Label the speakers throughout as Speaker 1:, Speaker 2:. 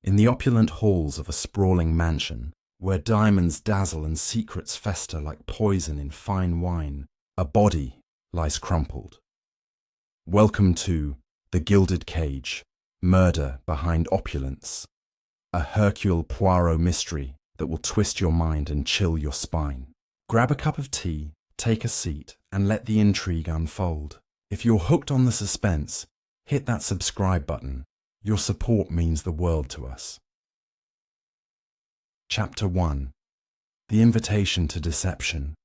Speaker 1: In the opulent halls of a sprawling mansion, where diamonds dazzle and secrets fester like poison in fine wine, a body lies crumpled. Welcome to The Gilded Cage, Murder Behind Opulence, a Hercule Poirot mystery that will twist your mind and chill your spine. Grab a cup of tea, take a seat, and let the intrigue unfold. If you're hooked on the suspense, hit that subscribe button. Your support means the world to us. Chapter 1. The Invitation to Deception.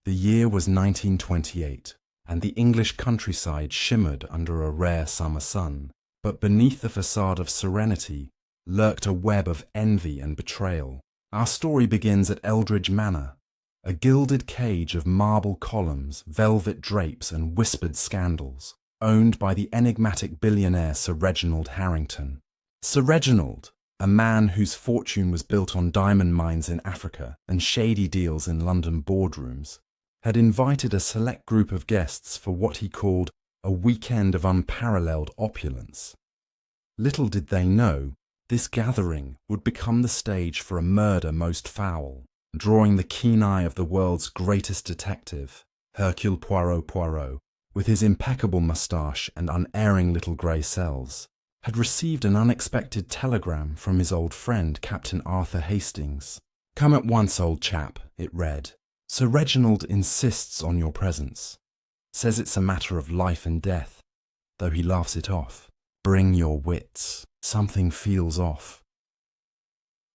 Speaker 1: The year was 1928, and the English countryside shimmered under a rare summer sun, but beneath the facade of serenity lurked a web of envy and betrayal. Our story begins at Eldridge Manor, a gilded cage of marble columns, velvet drapes, and whispered scandals, owned by the enigmatic billionaire Sir Reginald Harrington. Sir Reginald, a man whose fortune was built on diamond mines in Africa and shady deals in London boardrooms, had invited a select group of guests for what he called a weekend of unparalleled opulence. Little did they know, this gathering would become the stage for a murder most foul, drawing the keen eye of the world's greatest detective, Hercule Poirot, with his impeccable moustache and unerring little grey cells, had received an unexpected telegram from his old friend Captain Arthur Hastings. "Come at once, old chap," it read. "Sir Reginald insists on your presence. Says it's a matter of life and death, though he laughs it off. Bring your wits. Something feels off."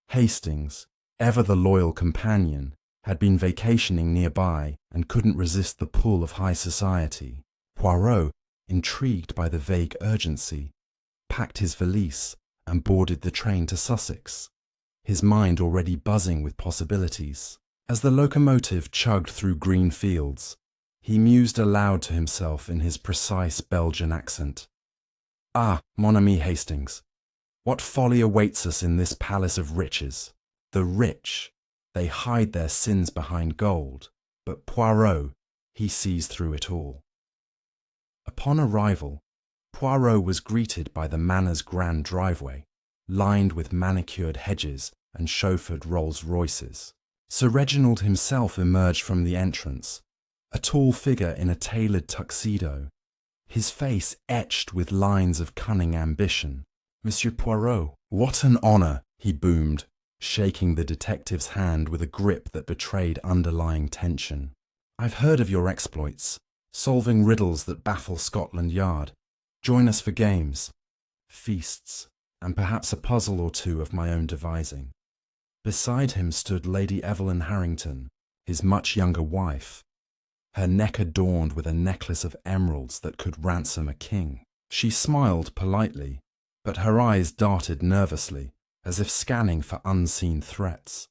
Speaker 1: Hastings, ever the loyal companion, had been vacationing nearby and couldn't resist the pull of high society. Poirot, intrigued by the vague urgency, packed his valise and boarded the train to Sussex, his mind already buzzing with possibilities. As the locomotive chugged through green fields, he mused aloud to himself in his precise Belgian accent. "Ah, mon ami Hastings, what folly awaits us in this palace of riches. The rich, they hide their sins behind gold, but Poirot, he sees through it all." Upon arrival, Poirot was greeted by the manor's grand driveway, lined with manicured hedges and chauffeured Rolls-Royces. Sir Reginald himself emerged from the entrance, a tall figure in a tailored tuxedo, his face etched with lines of cunning ambition. "Monsieur Poirot, what an honour," he boomed, shaking the detective's hand with a grip that betrayed underlying tension. "I've heard of your exploits, solving riddles that baffle Scotland Yard. Join us for games, feasts, and perhaps a puzzle or two of my own devising." Beside him stood Lady Evelyn Harrington, his much younger wife, her neck adorned with a necklace of emeralds that could ransom a king. She smiled politely, but her eyes darted nervously, as if scanning for unseen threats.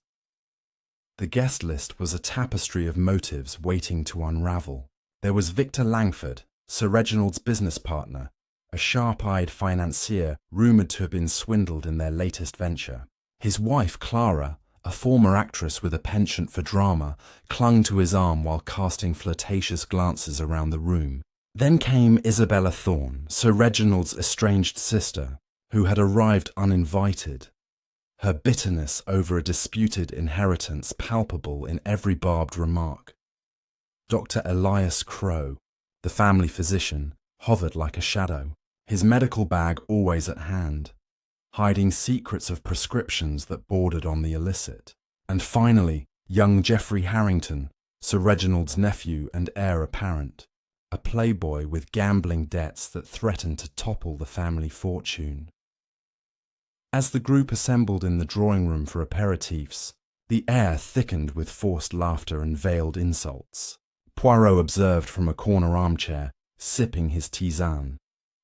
Speaker 1: The guest list was a tapestry of motives waiting to unravel. There was Victor Langford, Sir Reginald's business partner, a sharp-eyed financier rumoured to have been swindled in their latest venture. His wife, Clara, a former actress with a penchant for drama, clung to his arm while casting flirtatious glances around the room. Then came Isabella Thorne, Sir Reginald's estranged sister, who had arrived uninvited, her bitterness over a disputed inheritance palpable in every barbed remark. Dr. Elias Crowe, the family physician, hovered like a shadow, his medical bag always at hand, hiding secrets of prescriptions that bordered on the illicit. And finally, young Geoffrey Harrington, Sir Reginald's nephew and heir apparent, a playboy with gambling debts that threatened to topple the family fortune. As the group assembled in the drawing room for aperitifs, the air thickened with forced laughter and veiled insults. Poirot observed from a corner armchair, sipping his tisane,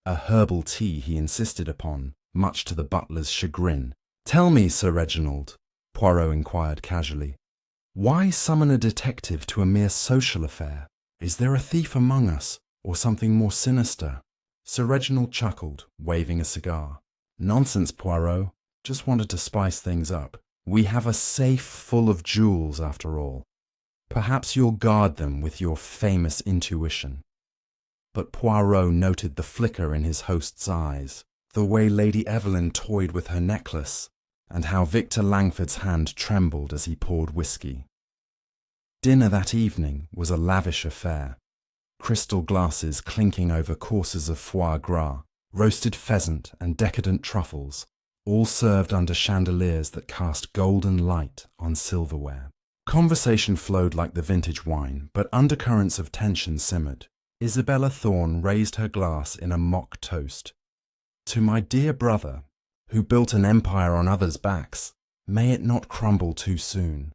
Speaker 1: a herbal tea he insisted upon, much to the butler's chagrin. "Tell me, Sir Reginald," Poirot inquired casually, "why summon a detective to a mere social affair? Is there a thief among us, or something more sinister?" Sir Reginald chuckled, waving a cigar. "Nonsense, Poirot. Just wanted to spice things up. We have a safe full of jewels, after all. Perhaps you'll guard them with your famous intuition." But Poirot noted the flicker in his host's eyes, the way Lady Evelyn toyed with her necklace, and how Victor Langford's hand trembled as he poured whiskey. Dinner that evening was a lavish affair. Crystal glasses clinking over courses of foie gras, roasted pheasant and decadent truffles, all served under chandeliers that cast golden light on silverware. Conversation flowed like the vintage wine, but undercurrents of tension simmered. Isabella Thorne raised her glass in a mock toast. To my dear brother, who built an empire on others' backs, may it not crumble too soon.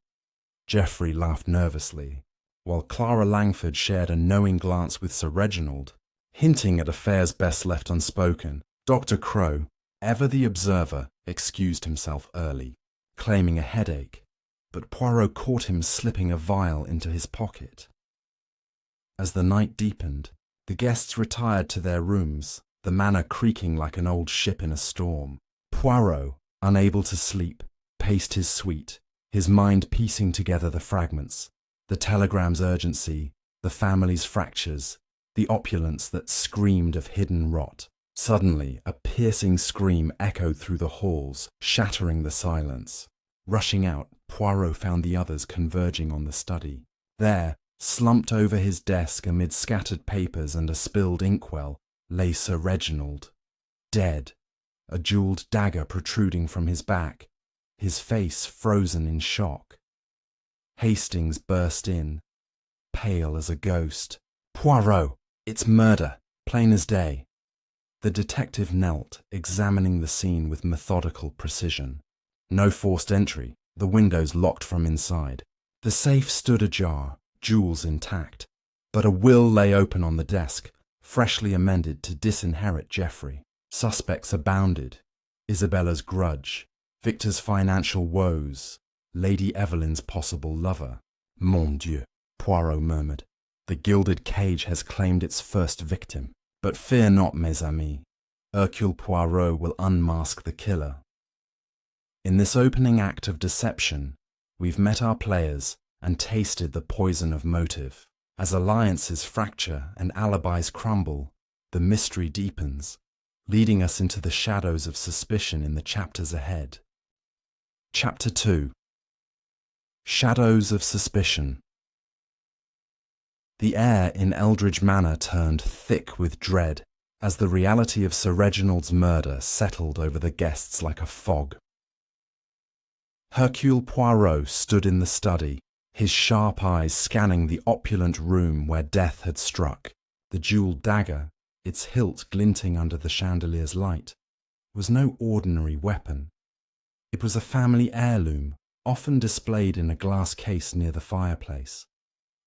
Speaker 1: Geoffrey laughed nervously, while Clara Langford shared a knowing glance with Sir Reginald, hinting at affairs best left unspoken. Dr. Crowe, ever the observer, excused himself early, claiming a headache, but Poirot caught him slipping a vial into his pocket. As the night deepened, the guests retired to their rooms, the manor creaking like an old ship in a storm. Poirot, unable to sleep, paced his suite, his mind piecing together the fragments, the telegram's urgency, the family's fractures, the opulence that screamed of hidden rot. Suddenly, a piercing scream echoed through the halls, shattering the silence. Rushing out, Poirot found the others converging on the study. There, slumped over his desk amid scattered papers and a spilled inkwell, lay Sir Reginald, dead, a jewelled dagger protruding from his back, his face frozen in shock. Hastings burst in, pale as a ghost. "Poirot, it's murder, plain as day." The detective knelt, examining the scene with methodical precision. No forced entry, the windows locked from inside. The safe stood ajar, jewels intact, but a will lay open on the desk, freshly amended to disinherit Geoffrey. Suspects abounded: Isabella's grudge, Victor's financial woes, Lady Evelyn's possible lover. "Mon Dieu," Poirot murmured. "The gilded cage has claimed its first victim. But fear not, mes amis. Hercule Poirot will unmask the killer." In this opening act of deception, we've met our players and tasted the poison of motive. As alliances fracture and alibis crumble, the mystery deepens, leading us into the shadows of suspicion in the chapters ahead. Chapter 2. Shadows of Suspicion. The air in Eldridge Manor turned thick with dread as the reality of Sir Reginald's murder settled over the guests like a fog. Hercule Poirot stood in the study, his sharp eyes scanning the opulent room where death had struck. The jewelled dagger, its hilt glinting under the chandelier's light, was no ordinary weapon. It was a family heirloom, often displayed in a glass case near the fireplace.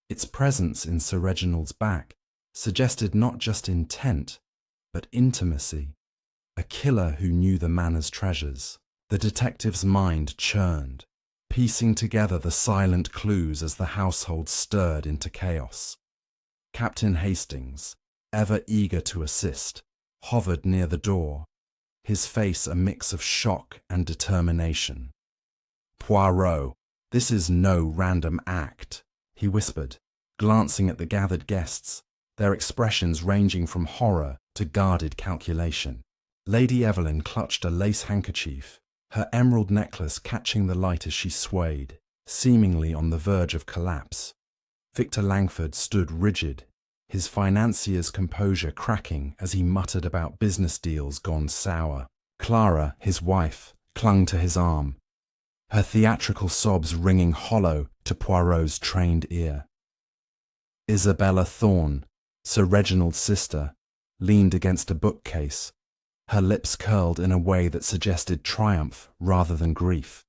Speaker 1: Its presence in Sir Reginald's back suggested not just intent, but intimacy, a killer who knew the manor's treasures. The detective's mind churned, piecing together the silent clues as the household stirred into chaos. Captain Hastings, ever eager to assist, hovered near the door, his face a mix of shock and determination. "Poirot, this is no random act," he whispered, glancing at the gathered guests, their expressions ranging from horror to guarded calculation. Lady Evelyn clutched a lace handkerchief, her emerald necklace catching the light as she swayed, seemingly on the verge of collapse. Victor Langford stood rigid, his financier's composure cracking as he muttered about business deals gone sour. Clara, his wife, clung to his arm, her theatrical sobs ringing hollow to Poirot's trained ear. Isabella Thorne, Sir Reginald's sister, leaned against a bookcase, her lips curled in a way that suggested triumph rather than grief.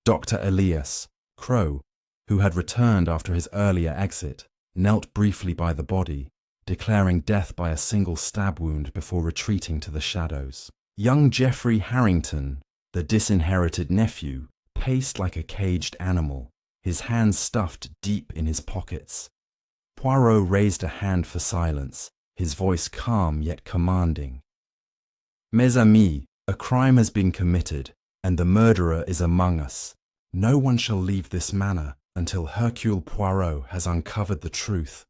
Speaker 1: Dr. Elias, Crowe, who had returned after his earlier exit, knelt briefly by the body, declaring death by a single stab wound before retreating to the shadows. Young Geoffrey Harrington, the disinherited nephew, paced like a caged animal, his hands stuffed deep in his pockets. Poirot raised a hand for silence, his voice calm yet commanding. "Mes amis, a crime has been committed, and the murderer is among us. No one shall leave this manor until Hercule Poirot has uncovered the truth."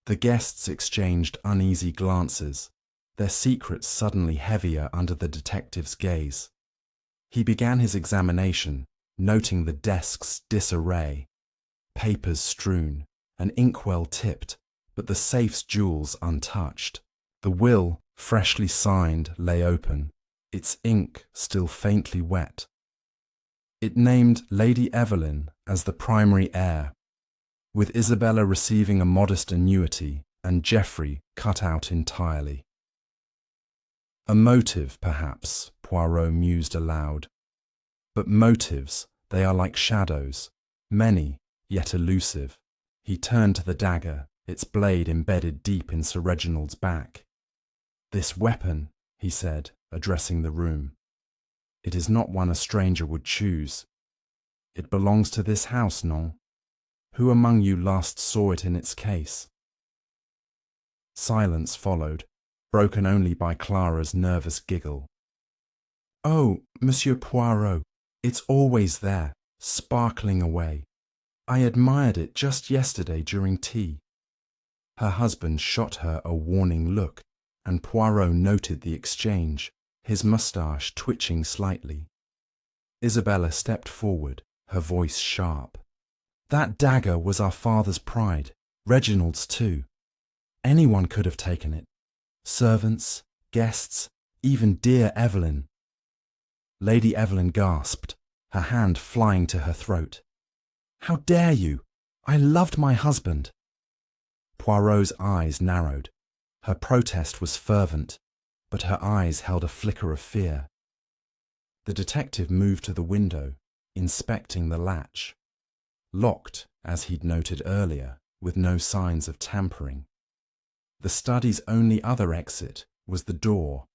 Speaker 1: The guests exchanged uneasy glances, their secrets suddenly heavier under the detective's gaze. He began his examination, noting the desk's disarray, papers strewn, an inkwell tipped, but the safe's jewels untouched. The will, freshly signed, lay open, its ink still faintly wet. It named Lady Evelyn as the primary heir, with Isabella receiving a modest annuity and Geoffrey cut out entirely. A motive, perhaps, Poirot mused aloud. But motives, they are like shadows, many, yet elusive. He turned to the dagger, its blade embedded deep in Sir Reginald's back. "This weapon," he said, addressing the room. "It is not one a stranger would choose. It belongs to this house, non? Who among you last saw it in its case?" Silence followed, broken only by Clara's nervous giggle. "Oh, Monsieur Poirot, it's always there, sparkling away. I admired it just yesterday during tea." Her husband shot her a warning look, and Poirot noted the exchange, his moustache twitching slightly. Isabella stepped forward, her voice sharp. "That dagger was our father's pride, Reginald's too. Anyone could have taken it. Servants, guests, even dear Evelyn." Lady Evelyn gasped, her hand flying to her throat. "How dare you? I loved my husband." Poirot's eyes narrowed. Her protest was fervent, but her eyes held a flicker of fear. The detective moved to the window, inspecting the latch. Locked, as he'd noted earlier, with no signs of tampering. The study's only other exit was the door,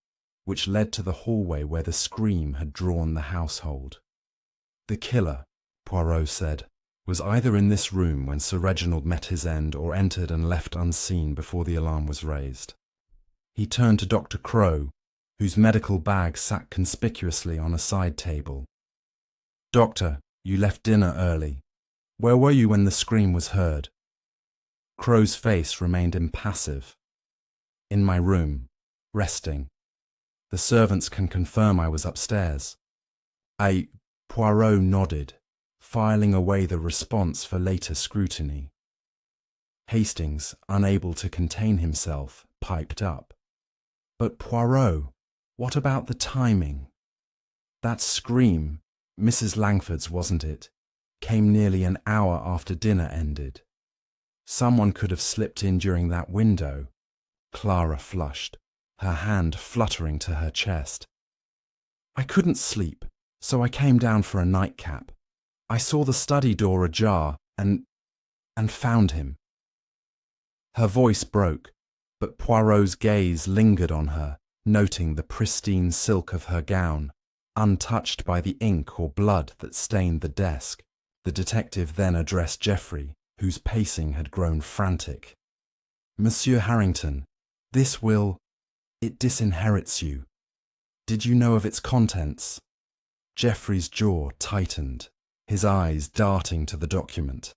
Speaker 1: which led to the hallway where the scream had drawn the household. "The killer," Poirot said, "was either in this room when Sir Reginald met his end or entered and left unseen before the alarm was raised." He turned to Dr. Crowe, whose medical bag sat conspicuously on a side table. "Doctor, you left dinner early. Where were you when the scream was heard?" Crowe's face remained impassive. "In my room, resting. The servants can confirm I was upstairs." Poirot nodded, filing away the response for later scrutiny. Hastings, unable to contain himself, piped up. "But Poirot, what about the timing? That scream, Mrs. Langford's wasn't it, came nearly an hour after dinner ended. Someone could have slipped in during that window." Clara flushed, her hand fluttering to her chest. "I couldn't sleep, so I came down for a nightcap. I saw the study door ajar and found him." Her voice broke, but Poirot's gaze lingered on her, noting the pristine silk of her gown, untouched by the ink or blood that stained the desk. The detective then addressed Geoffrey, whose pacing had grown frantic. "Monsieur Harrington, this will, it disinherits you. Did you know of its contents?" Geoffrey's jaw tightened, his eyes darting to the document.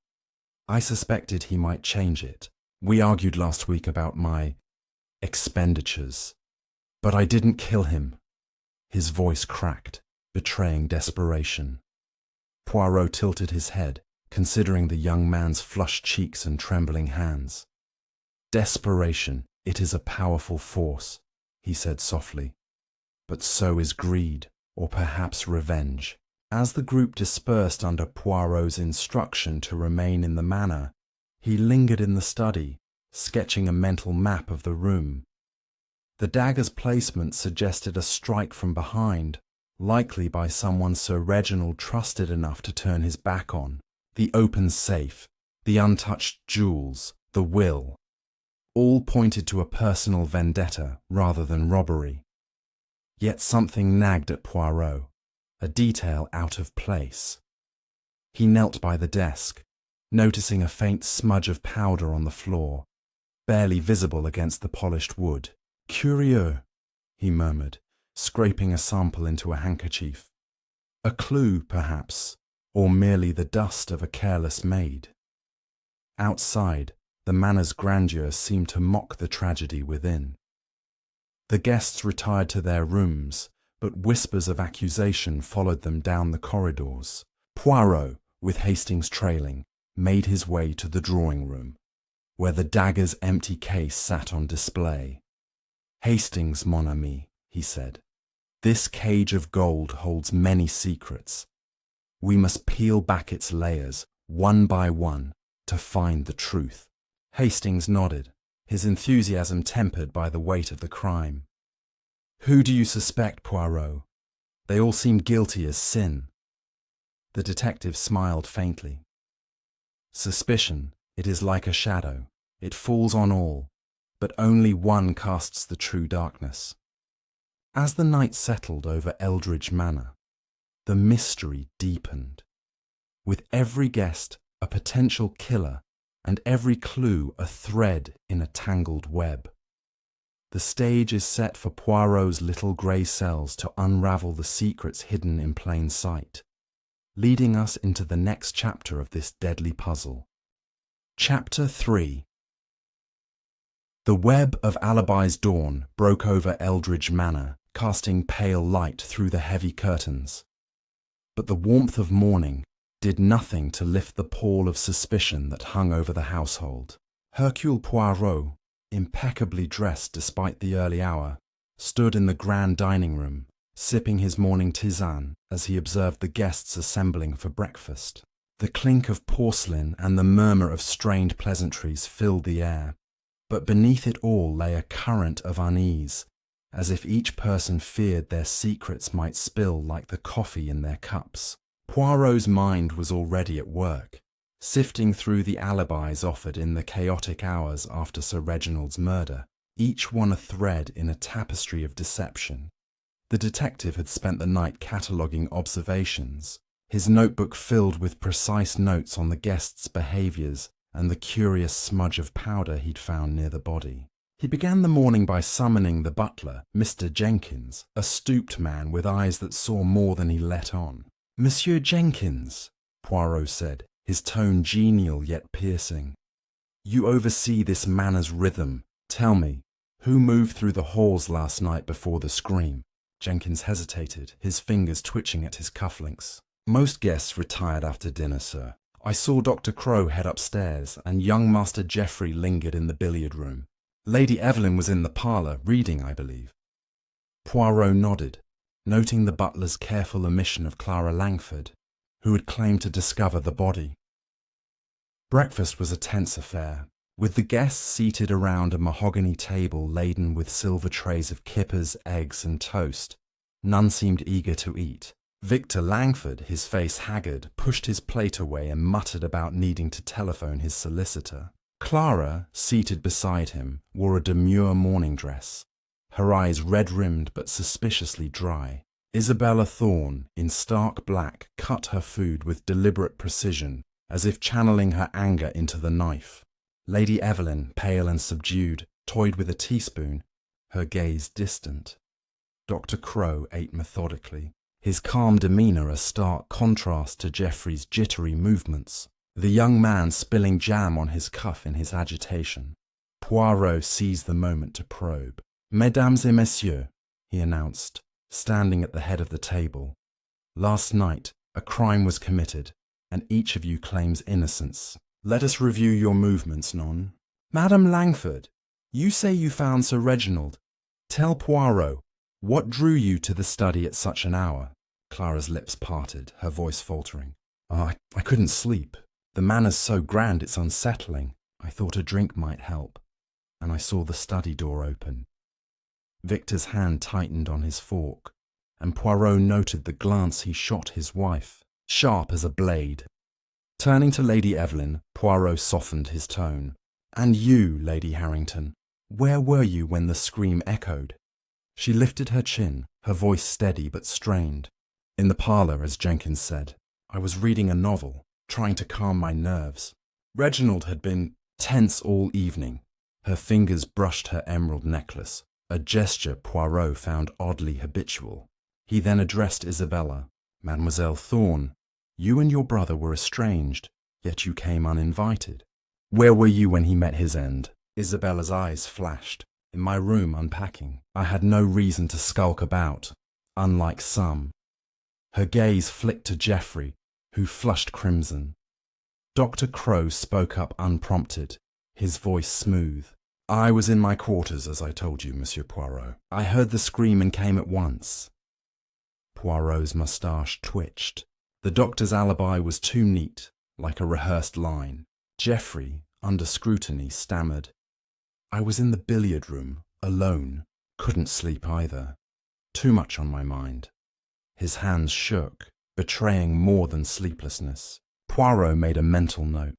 Speaker 1: "I suspected he might change it. We argued last week about my expenditures. But I didn't kill him." His voice cracked, betraying desperation. Poirot tilted his head, considering the young man's flushed cheeks and trembling hands. "Desperation, it is a powerful force," he said softly. "But so is greed, or perhaps revenge." As the group dispersed under Poirot's instruction to remain in the manor, he lingered in the study, sketching a mental map of the room. The dagger's placement suggested a strike from behind, likely by someone Sir Reginald trusted enough to turn his back on. The open safe, the untouched jewels, the will, all pointed to a personal vendetta rather than robbery. Yet something nagged at Poirot, a detail out of place. He knelt by the desk, noticing a faint smudge of powder on the floor, barely visible against the polished wood. "Curieux," he murmured, scraping a sample into a handkerchief. "A clue, perhaps, or merely the dust of a careless maid." Outside, the manor's grandeur seemed to mock the tragedy within. The guests retired to their rooms, but whispers of accusation followed them down the corridors. Poirot, with Hastings trailing, made his way to the drawing-room, where the dagger's empty case sat on display. "Hastings, mon ami," he said, "this cage of gold holds many secrets. We must peel back its layers, one by one, to find the truth." Hastings nodded, his enthusiasm tempered by the weight of the crime. "Who do you suspect, Poirot? They all seem guilty as sin." The detective smiled faintly. "Suspicion, it is like a shadow. It falls on all, but only one casts the true darkness." As the night settled over Eldridge Manor, the mystery deepened. With every guest a potential killer, and every clue a thread in a tangled web. The stage is set for Poirot's little grey cells to unravel the secrets hidden in plain sight, leading us into the next chapter of this deadly puzzle. Chapter 3. The web of Alibi's dawn broke over Eldridge Manor, casting pale light through the heavy curtains. But the warmth of morning did nothing to lift the pall of suspicion that hung over the household. Hercule Poirot, impeccably dressed despite the early hour, stood in the grand dining room, sipping his morning tisane as he observed the guests assembling for breakfast. The clink of porcelain and the murmur of strained pleasantries filled the air, but beneath it all lay a current of unease, as if each person feared their secrets might spill like the coffee in their cups. Poirot's mind was already at work, sifting through the alibis offered in the chaotic hours after Sir Reginald's murder, each one a thread in a tapestry of deception. The detective had spent the night cataloguing observations, his notebook filled with precise notes on the guests' behaviours and the curious smudge of powder he'd found near the body. He began the morning by summoning the butler, Mr. Jenkins, a stooped man with eyes that saw more than he let on. "Monsieur Jenkins," Poirot said, his tone genial yet piercing, "you oversee this manor's rhythm. Tell me, who moved through the halls last night before the scream?" Jenkins hesitated, his fingers twitching at his cufflinks. "Most guests retired after dinner, sir. I saw Dr. Crowe head upstairs, and young Master Geoffrey lingered in the billiard room. Lady Evelyn was in the parlour, reading, I believe." Poirot nodded, noting the butler's careful omission of Clara Langford, who had claimed to discover the body. Breakfast was a tense affair, with the guests seated around a mahogany table laden with silver trays of kippers, eggs, and toast. None seemed eager to eat. Victor Langford, his face haggard, pushed his plate away and muttered about needing to telephone his solicitor. Clara, seated beside him, wore a demure morning dress, her eyes red-rimmed but suspiciously dry. Isabella Thorne, in stark black, cut her food with deliberate precision, as if channeling her anger into the knife. Lady Evelyn, pale and subdued, toyed with a teaspoon, her gaze distant. Dr. Crowe ate methodically, his calm demeanour a stark contrast to Geoffrey's jittery movements, the young man spilling jam on his cuff in his agitation. Poirot seized the moment to probe. "Mesdames et messieurs," he announced, standing at the head of the table. "Last night a crime was committed, and each of you claims innocence. Let us review your movements, non? Madame Langford, you say you found Sir Reginald. Tell Poirot, what drew you to the study at such an hour?" Clara's lips parted, her voice faltering. "I couldn't sleep. The manor's so grand it's unsettling. I thought a drink might help, and I saw the study door open." Victor's hand tightened on his fork, and Poirot noted the glance he shot his wife, sharp as a blade. Turning to Lady Evelyn, Poirot softened his tone. "And you, Lady Harrington, where were you when the scream echoed?" She lifted her chin, her voice steady but strained. "In the parlour, as Jenkins said. I was reading a novel, trying to calm my nerves. Reginald had been tense all evening." Her fingers brushed her emerald necklace, a gesture Poirot found oddly habitual. He then addressed Isabella. "Mademoiselle Thorne, you and your brother were estranged, yet you came uninvited. Where were you when he met his end?" Isabella's eyes flashed. in my room unpacking. I had no reason to skulk about, unlike some. Her gaze flicked to Geoffrey, who flushed crimson. Dr. Crowe spoke up unprompted, his voice smooth. I was in my quarters, as I told you, Monsieur Poirot. I heard the scream and came at once. Poirot's moustache twitched. The doctor's alibi was too neat, like a rehearsed line. Geoffrey, under scrutiny, stammered. I was in the billiard room, alone. Couldn't sleep either. Too much on my mind. His hands shook, betraying more than sleeplessness. Poirot made a mental note.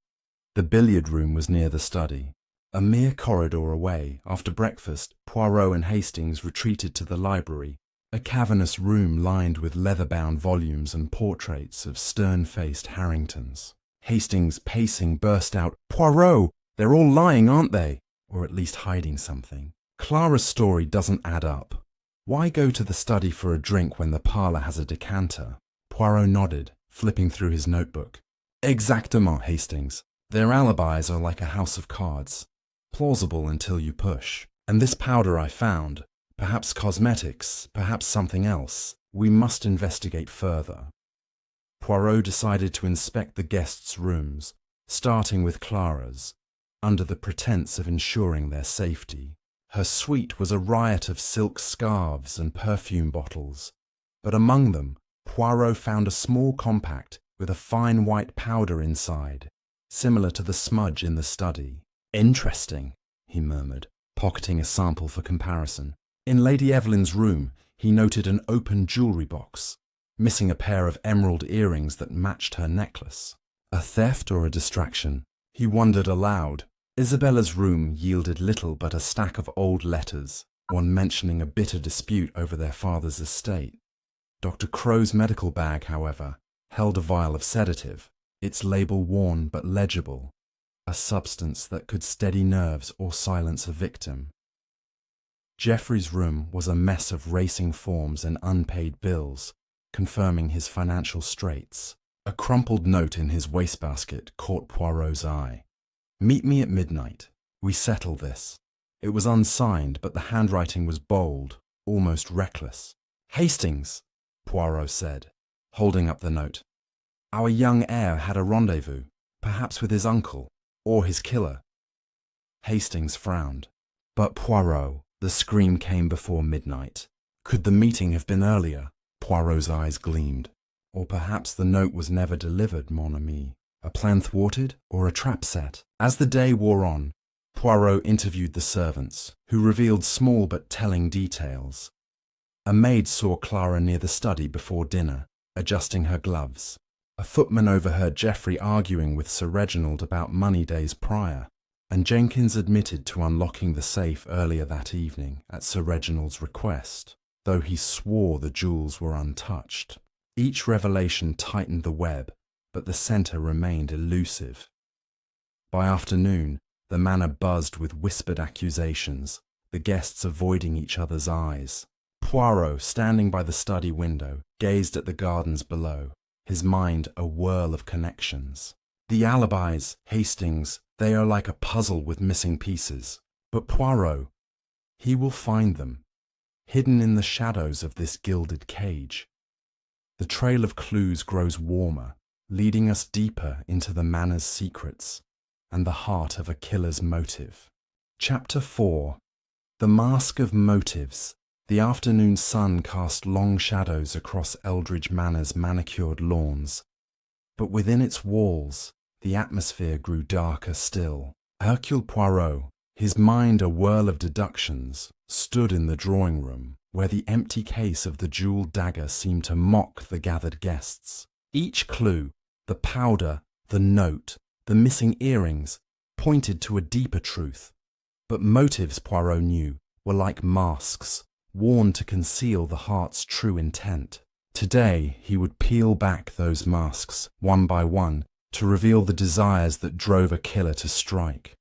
Speaker 1: The billiard room was near the study. A mere corridor away, after breakfast, Poirot and Hastings retreated to the library, a cavernous room lined with leather-bound volumes and portraits of stern-faced Harringtons. Hastings, pacing, burst out, "Poirot! They're all lying, aren't they? Or at least hiding something. Clara's story doesn't add up. Why go to the study for a drink when the parlour has a decanter?" Poirot nodded, flipping through his notebook. "Exactement, Hastings. Their alibis are like a house of cards. Plausible until you push. And this powder I found, perhaps cosmetics, perhaps something else. We must investigate further." Poirot decided to inspect the guests' rooms, starting with Clara's, under the pretense of ensuring their safety. Her suite was a riot of silk scarves and perfume bottles, but among them, Poirot found a small compact with a fine white powder inside, similar to the smudge in the study. "Interesting," he murmured, pocketing a sample for comparison. In Lady Evelyn's room, he noted an open jewellery box, missing a pair of emerald earrings that matched her necklace. A theft or a distraction? He wondered aloud. Isabella's room yielded little but a stack of old letters, one mentioning a bitter dispute over their father's estate. Dr. Crowe's medical bag, however, held a vial of sedative, its label worn but legible, a substance that could steady nerves or silence a victim. Geoffrey's room was a mess of racing forms and unpaid bills, confirming his financial straits. A crumpled note in his wastebasket caught Poirot's eye. "Meet me at midnight. We settle this." It was unsigned, but the handwriting was bold, almost reckless. "Hastings," Poirot said, holding up the note. "Our young heir had a rendezvous, perhaps with his uncle, or his killer." Hastings frowned. "But Poirot, the scream came before midnight. Could the meeting have been earlier?" Poirot's eyes gleamed. "Or perhaps the note was never delivered, mon ami. A plan thwarted, or a trap set?" As the day wore on, Poirot interviewed the servants, who revealed small but telling details. A maid saw Clara near the study before dinner, adjusting her gloves. A footman overheard Geoffrey arguing with Sir Reginald about money days prior, and Jenkins admitted to unlocking the safe earlier that evening at Sir Reginald's request, though he swore the jewels were untouched. Each revelation tightened the web, but the centre remained elusive. By afternoon, the manor buzzed with whispered accusations, the guests avoiding each other's eyes. Poirot, standing by the study window, gazed at the gardens below, his mind a whirl of connections. The alibis, Hastings, they are like a puzzle with missing pieces. But Poirot, he will find them, hidden in the shadows of this gilded cage. The trail of clues grows warmer, leading us deeper into the manor's secrets and the heart of a killer's motive. Chapter 4. The Mask of Motives. The afternoon sun cast long shadows across Eldridge Manor's manicured lawns, but within its walls the atmosphere grew darker still. Hercule Poirot, his mind a whirl of deductions, stood in the drawing room, where the empty case of the jewelled dagger seemed to mock the gathered guests. Each clue, the powder, the note, the missing earrings, pointed to a deeper truth. But motives, Poirot knew, were like masks, worn to conceal the heart's true intent. Today he would peel back those masks, one by one, to reveal the desires that drove a killer to strike.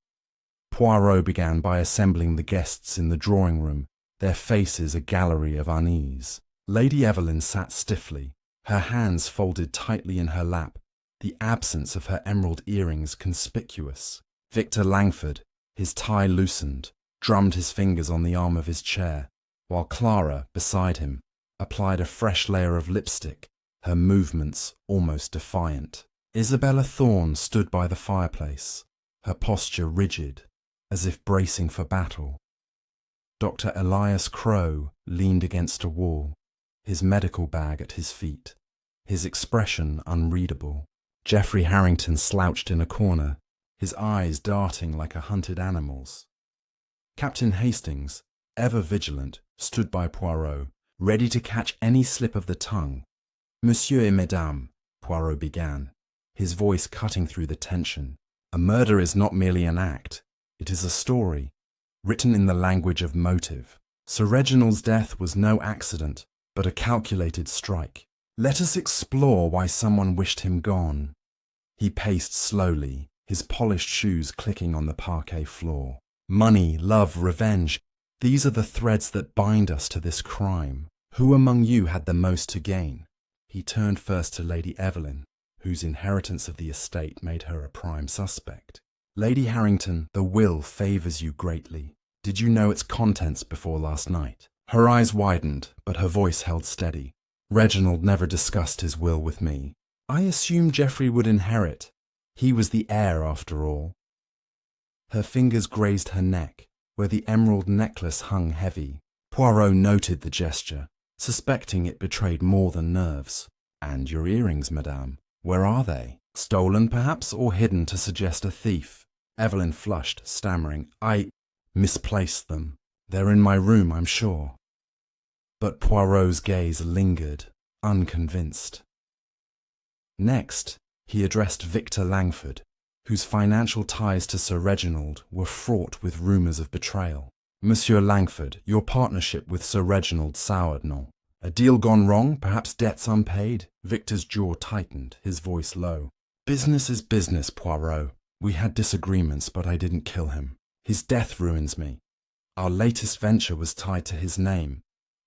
Speaker 1: Poirot began by assembling the guests in the drawing room, their faces a gallery of unease. Lady Evelyn sat stiffly, her hands folded tightly in her lap, the absence of her emerald earrings conspicuous. Victor Langford, his tie loosened, drummed his fingers on the arm of his chair, while Clara, beside him, applied a fresh layer of lipstick, her movements almost defiant. Isabella Thorne stood by the fireplace, her posture rigid, as if bracing for battle. Dr. Elias Crowe leaned against a wall, his medical bag at his feet, his expression unreadable. Geoffrey Harrington slouched in a corner, his eyes darting like a hunted animal's. Captain Hastings, ever vigilant, stood by Poirot, ready to catch any slip of the tongue. "Monsieur et Mesdames," Poirot began, his voice cutting through the tension. "A murder is not merely an act, it is a story, written in the language of motive. Sir Reginald's death was no accident, but a calculated strike. Let us explore why someone wished him gone." He paced slowly, his polished shoes clicking on the parquet floor. "Money, love, revenge, these are the threads that bind us to this crime. Who among you had the most to gain?" He turned first to Lady Evelyn, whose inheritance of the estate made her a prime suspect. "Lady Harrington, the will favours you greatly. Did you know its contents before last night?" Her eyes widened, but her voice held steady. "Reginald never discussed his will with me. I assumed Geoffrey would inherit. He was the heir after all." Her fingers grazed her neck, where the emerald necklace hung heavy. Poirot noted the gesture, suspecting it betrayed more than nerves. "And your earrings, madame, where are they? Stolen, perhaps, or hidden to suggest a thief?" Evelyn flushed, stammering, "I misplaced them. They're in my room, I'm sure." But Poirot's gaze lingered, unconvinced. Next, he addressed Victor Langford, whose financial ties to Sir Reginald were fraught with rumours of betrayal. "Monsieur Langford, your partnership with Sir Reginald soured, no? A deal gone wrong, perhaps debts unpaid?" Victor's jaw tightened, his voice low. "Business is business, Poirot. We had disagreements, but I didn't kill him. His death ruins me. Our latest venture was tied to his name,"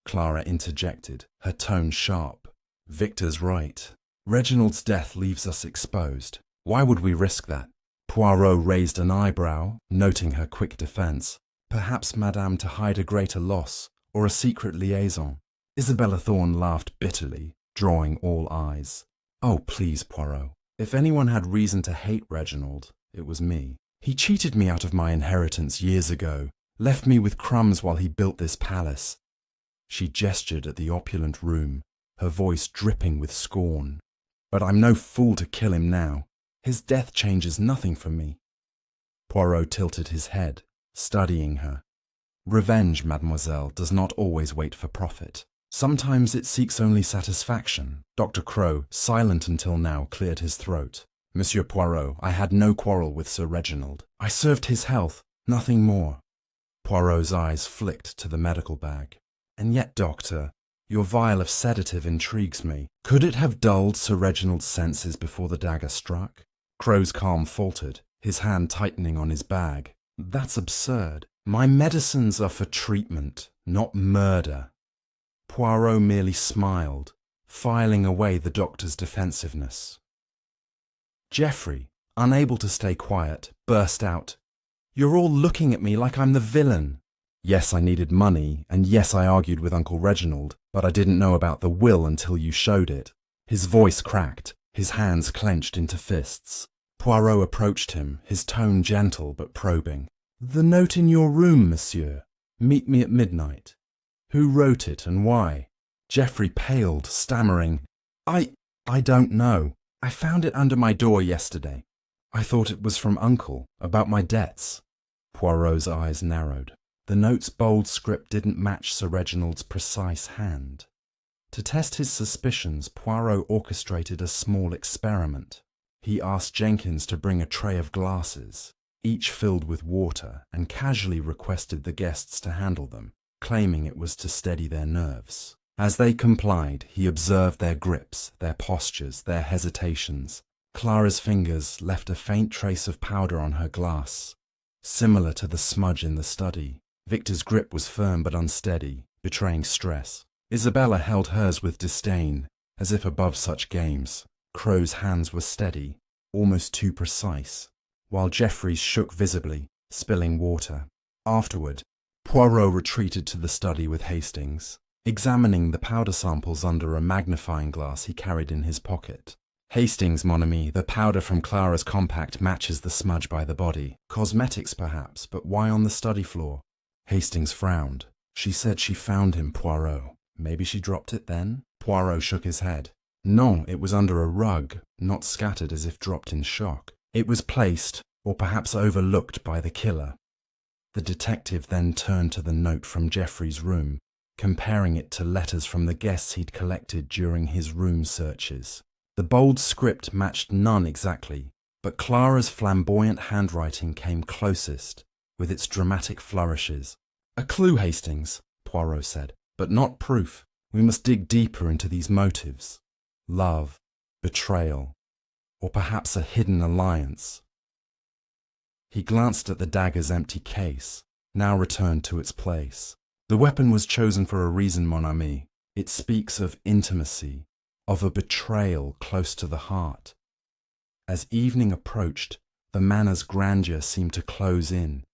Speaker 1: Clara interjected, her tone sharp. "Victor's right. Reginald's death leaves us exposed. Why would we risk that?" Poirot raised an eyebrow, noting her quick defence. "Perhaps, madame, to hide a greater loss, or a secret liaison." Isabella Thorne laughed bitterly, drawing all eyes. "Oh, please, Poirot. If anyone had reason to hate Reginald, it was me. He cheated me out of my inheritance years ago, left me with crumbs while he built this palace." She gestured at the opulent room, her voice dripping with scorn. "But I'm no fool to kill him now. His death changes nothing for me." Poirot tilted his head, studying her. "Revenge, mademoiselle, does not always wait for profit. Sometimes it seeks only satisfaction." Dr. Crowe, silent until now, cleared his throat. "Monsieur Poirot, I had no quarrel with Sir Reginald. I served his health, nothing more." Poirot's eyes flicked to the medical bag. "And yet, doctor, your vial of sedative intrigues me. Could it have dulled Sir Reginald's senses before the dagger struck?" Crowe's calm faltered, his hand tightening on his bag. "That's absurd. My medicines are for treatment, not murder." Poirot merely smiled, filing away the doctor's defensiveness. Geoffrey, unable to stay quiet, burst out, "You're all looking at me like I'm the villain." "Yes, I needed money, and yes, I argued with Uncle Reginald, but I didn't know about the will until you showed it." His voice cracked, his hands clenched into fists. Poirot approached him, his tone gentle but probing. "The note in your room, monsieur. Meet me at midnight. Who wrote it and why?" Geoffrey paled, stammering, I don't know. I found it under my door yesterday. I thought it was from Uncle, about my debts." Poirot's eyes narrowed. The note's bold script didn't match Sir Reginald's precise hand. To test his suspicions, Poirot orchestrated a small experiment. He asked Jenkins to bring a tray of glasses, each filled with water, and casually requested the guests to handle them, claiming it was to steady their nerves. As they complied, he observed their grips, their postures, their hesitations. Clara's fingers left a faint trace of powder on her glass, similar to the smudge in the study. Victor's grip was firm but unsteady, betraying stress. Isabella held hers with disdain, as if above such games. Crowe's hands were steady, almost too precise, while Geoffrey's shook visibly, spilling water. Afterward, Poirot retreated to the study with Hastings, examining the powder samples under a magnifying glass he carried in his pocket. Hastings, mon ami, the powder from Clara's compact matches the smudge by the body. Cosmetics, perhaps, but why on the study floor? Hastings frowned. She said she found him, Poirot. Maybe she dropped it then? Poirot shook his head. No, it was under a rug, not scattered as if dropped in shock. It was placed, or perhaps overlooked by the killer. The detective then turned to the note from Geoffrey's room, comparing it to letters from the guests he'd collected during his room searches. The bold script matched none exactly, but Clara's flamboyant handwriting came closest, with its dramatic flourishes. A clue, Hastings, Poirot said, but not proof. We must dig deeper into these motives. Love, betrayal, or perhaps a hidden alliance. He glanced at the dagger's empty case, now returned to its place. The weapon was chosen for a reason, mon ami. It speaks of intimacy, of a betrayal close to the heart. As evening approached, the manor's grandeur seemed to close in,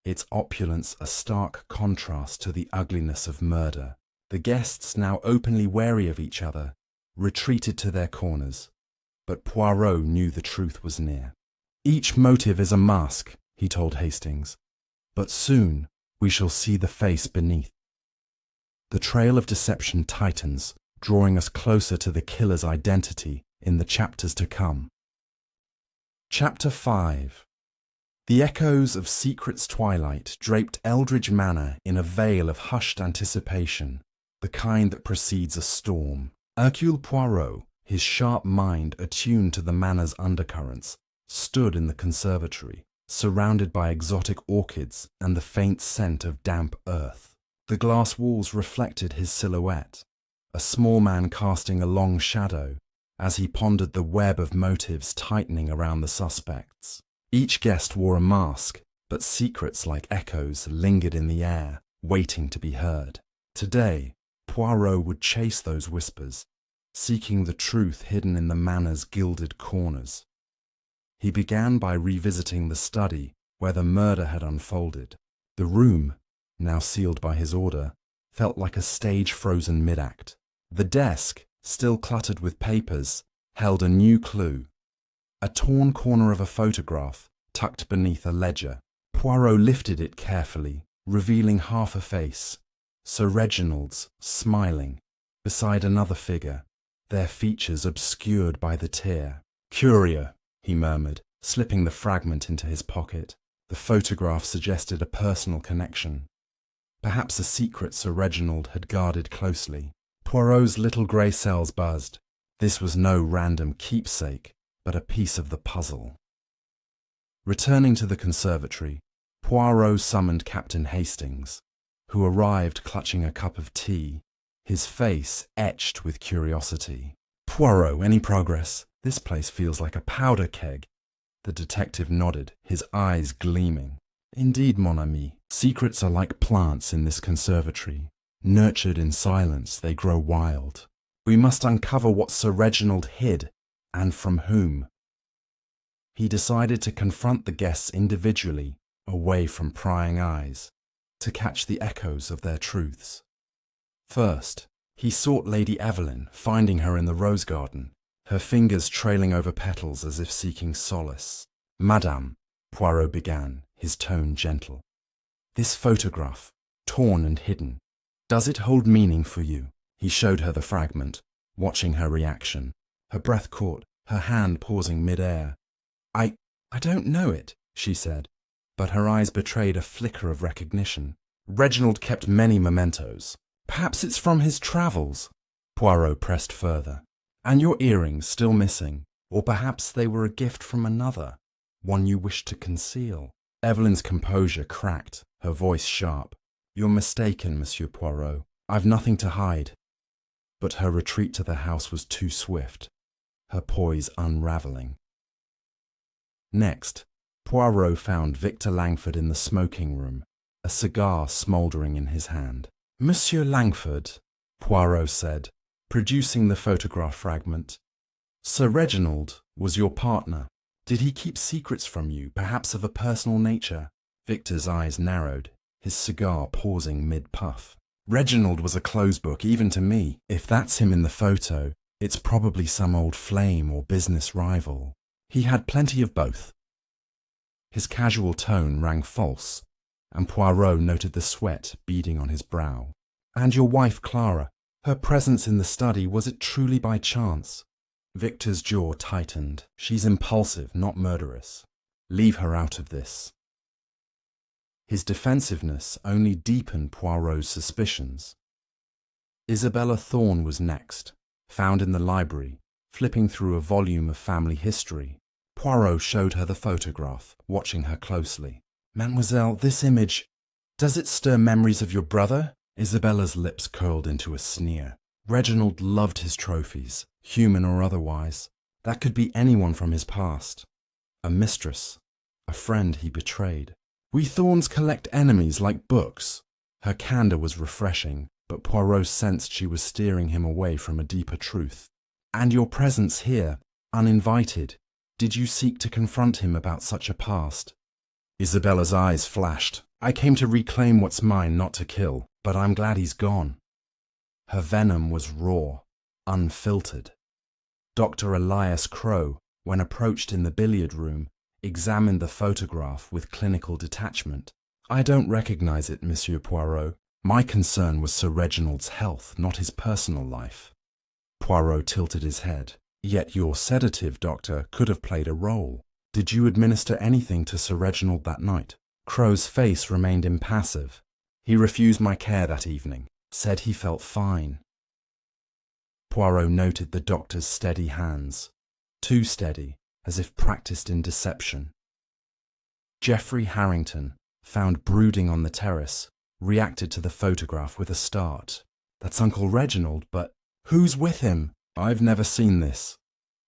Speaker 1: its opulence a stark contrast to the ugliness of murder. The guests, now openly wary of each other, retreated to their corners, but Poirot knew the truth was near. Each motive is a mask, he told Hastings, but soon we shall see the face beneath. The trail of deception tightens, drawing us closer to the killer's identity in the chapters to come. Chapter 5. The echoes of Secret's twilight draped Eldridge Manor in a veil of hushed anticipation, the kind that precedes a storm. Hercule Poirot, his sharp mind attuned to the manor's undercurrents, stood in the conservatory, surrounded by exotic orchids and the faint scent of damp earth. The glass walls reflected his silhouette, a small man casting a long shadow, as he pondered the web of motives tightening around the suspects. Each guest wore a mask, but secrets like echoes lingered in the air, waiting to be heard. Today, Poirot would chase those whispers, seeking the truth hidden in the manor's gilded corners. He began by revisiting the study where the murder had unfolded. The room, now sealed by his order, felt like a stage frozen mid-act. The desk, still cluttered with papers, held a new clue. A torn corner of a photograph tucked beneath a ledger. Poirot lifted it carefully, revealing half a face. Sir Reginald's, smiling, beside another figure, their features obscured by the tear. "Curieux," he murmured, slipping the fragment into his pocket. The photograph suggested a personal connection. Perhaps a secret Sir Reginald had guarded closely. Poirot's little grey cells buzzed. This was no random keepsake, but a piece of the puzzle. Returning to the conservatory, Poirot summoned Captain Hastings, who arrived clutching a cup of tea, his face etched with curiosity. "Poirot, any progress? This place feels like a powder keg." The detective nodded, his eyes gleaming. "Indeed, mon ami, secrets are like plants in this conservatory. Nurtured in silence, they grow wild. We must uncover what Sir Reginald hid, and from whom." He decided to confront the guests individually, away from prying eyes, to catch the echoes of their truths. First, he sought Lady Evelyn, finding her in the rose garden, her fingers trailing over petals as if seeking solace. "Madame," Poirot began, his tone gentle, "this photograph, torn and hidden, does it hold meaning for you?" He showed her the fragment, watching her reaction. Her breath caught, her hand pausing mid-air. I don't know it," she said, but her eyes betrayed a flicker of recognition. "Reginald kept many mementos. Perhaps it's from his travels." Poirot pressed further. "And your earrings still missing, or perhaps they were a gift from another, one you wished to conceal." Evelyn's composure cracked, her voice sharp. "You're mistaken, Monsieur Poirot. I've nothing to hide." But her retreat to the house was too swift, her poise unravelling. Next, Poirot found Victor Langford in the smoking room, a cigar smouldering in his hand. "Monsieur Langford," Poirot said, producing the photograph fragment. "Sir Reginald was your partner. Did he keep secrets from you, perhaps of a personal nature?" Victor's eyes narrowed, his cigar pausing mid-puff. "Reginald was a closed book, even to me. If that's him in the photo, it's probably some old flame or business rival. He had plenty of both." His casual tone rang false, and Poirot noted the sweat beading on his brow. "And your wife, Clara, her presence in the study, was it truly by chance?" Victor's jaw tightened. "She's impulsive, not murderous. Leave her out of this." His defensiveness only deepened Poirot's suspicions. Isabella Thorne was next, found in the library, flipping through a volume of family history. Poirot showed her the photograph, watching her closely. "Mademoiselle, this image, does it stir memories of your brother?" Isabella's lips curled into a sneer. "Reginald loved his trophies, human or otherwise. That could be anyone from his past. A mistress, a friend he betrayed. We Thorns collect enemies like books." Her candour was refreshing, but Poirot sensed she was steering him away from a deeper truth. "And your presence here, uninvited, did you seek to confront him about such a past?" Isabella's eyes flashed. "I came to reclaim what's mine, not to kill, but I'm glad he's gone." Her venom was raw, unfiltered. Dr. Elias Crowe, when approached in the billiard room, examined the photograph with clinical detachment. "I don't recognize it, Monsieur Poirot. My concern was Sir Reginald's health, not his personal life." Poirot tilted his head. "Yet your sedative, Doctor, could have played a role. Did you administer anything to Sir Reginald that night?" Crowe's face remained impassive. "He refused my care that evening, said he felt fine." Poirot noted the doctor's steady hands, too steady, as if practiced in deception. Geoffrey Harrington, found brooding on the terrace, reacted to the photograph with a start. "That's Uncle Reginald, but who's with him? I've never seen this."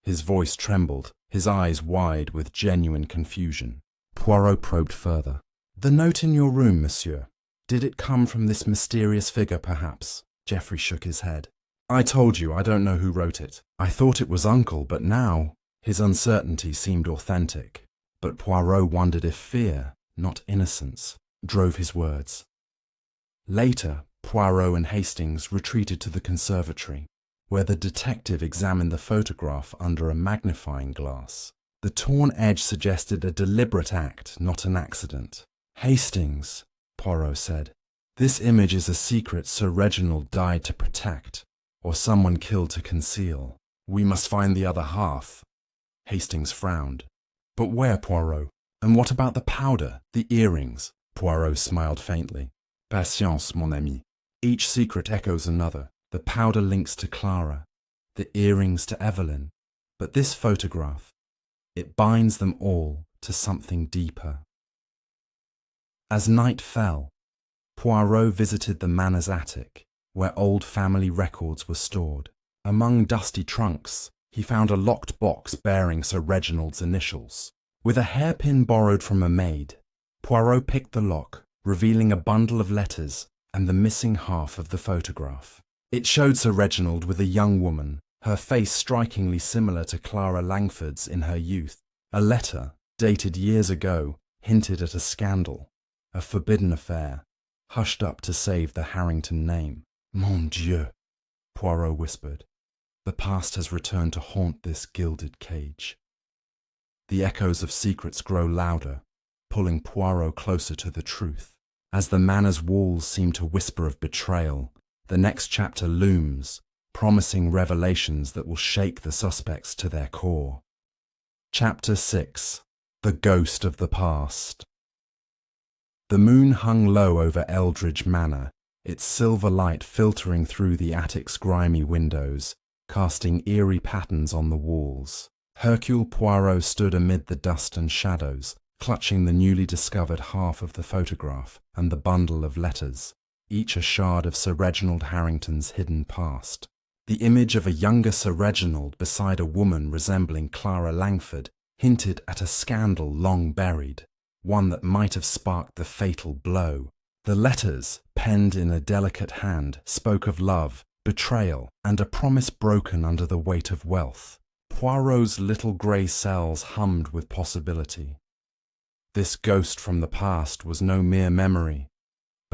Speaker 1: His voice trembled, his eyes wide with genuine confusion. Poirot probed further. "The note in your room, monsieur. Did it come from this mysterious figure, perhaps?" Geoffrey shook his head. "I told you, I don't know who wrote it. I thought it was Uncle, but now—" His uncertainty seemed authentic, but Poirot wondered if fear, not innocence, drove his words. Later, Poirot and Hastings retreated to the conservatory, where the detective examined the photograph under a magnifying glass. The torn edge suggested a deliberate act, not an accident. "Hastings," Poirot said, "this image is a secret Sir Reginald died to protect, or someone killed to conceal. We must find the other half." Hastings frowned. "But where, Poirot? And what about the powder, the earrings?" Poirot smiled faintly. "Patience, mon ami. Each secret echoes another. The powder links to Clara, the earrings to Evelyn. But this photograph, it binds them all to something deeper." As night fell, Poirot visited the manor's attic, where old family records were stored. Among dusty trunks, he found a locked box bearing Sir Reginald's initials. With a hairpin borrowed from a maid, Poirot picked the lock, revealing a bundle of letters and the missing half of the photograph. It showed Sir Reginald with a young woman, her face strikingly similar to Clara Langford's in her youth. A letter, dated years ago, hinted at a scandal, a forbidden affair, hushed up to save the Harrington name. "Mon Dieu," Poirot whispered. "The past has returned to haunt this gilded cage." The echoes of secrets grow louder, pulling Poirot closer to the truth. As the manor's walls seem to whisper of betrayal, the next chapter looms, promising revelations that will shake the suspects to their core. Chapter 6. The Ghost of the Past. The moon hung low over Eldridge Manor, its silver light filtering through the attic's grimy windows, casting eerie patterns on the walls. Hercule Poirot stood amid the dust and shadows, clutching the newly discovered half of the photograph and the bundle of letters, each a shard of Sir Reginald Harrington's hidden past. The image of a younger Sir Reginald beside a woman resembling Clara Langford hinted at a scandal long buried, one that might have sparked the fatal blow. The letters, penned in a delicate hand, spoke of love, betrayal, and a promise broken under the weight of wealth. Poirot's little grey cells hummed with possibility. This ghost from the past was no mere memory.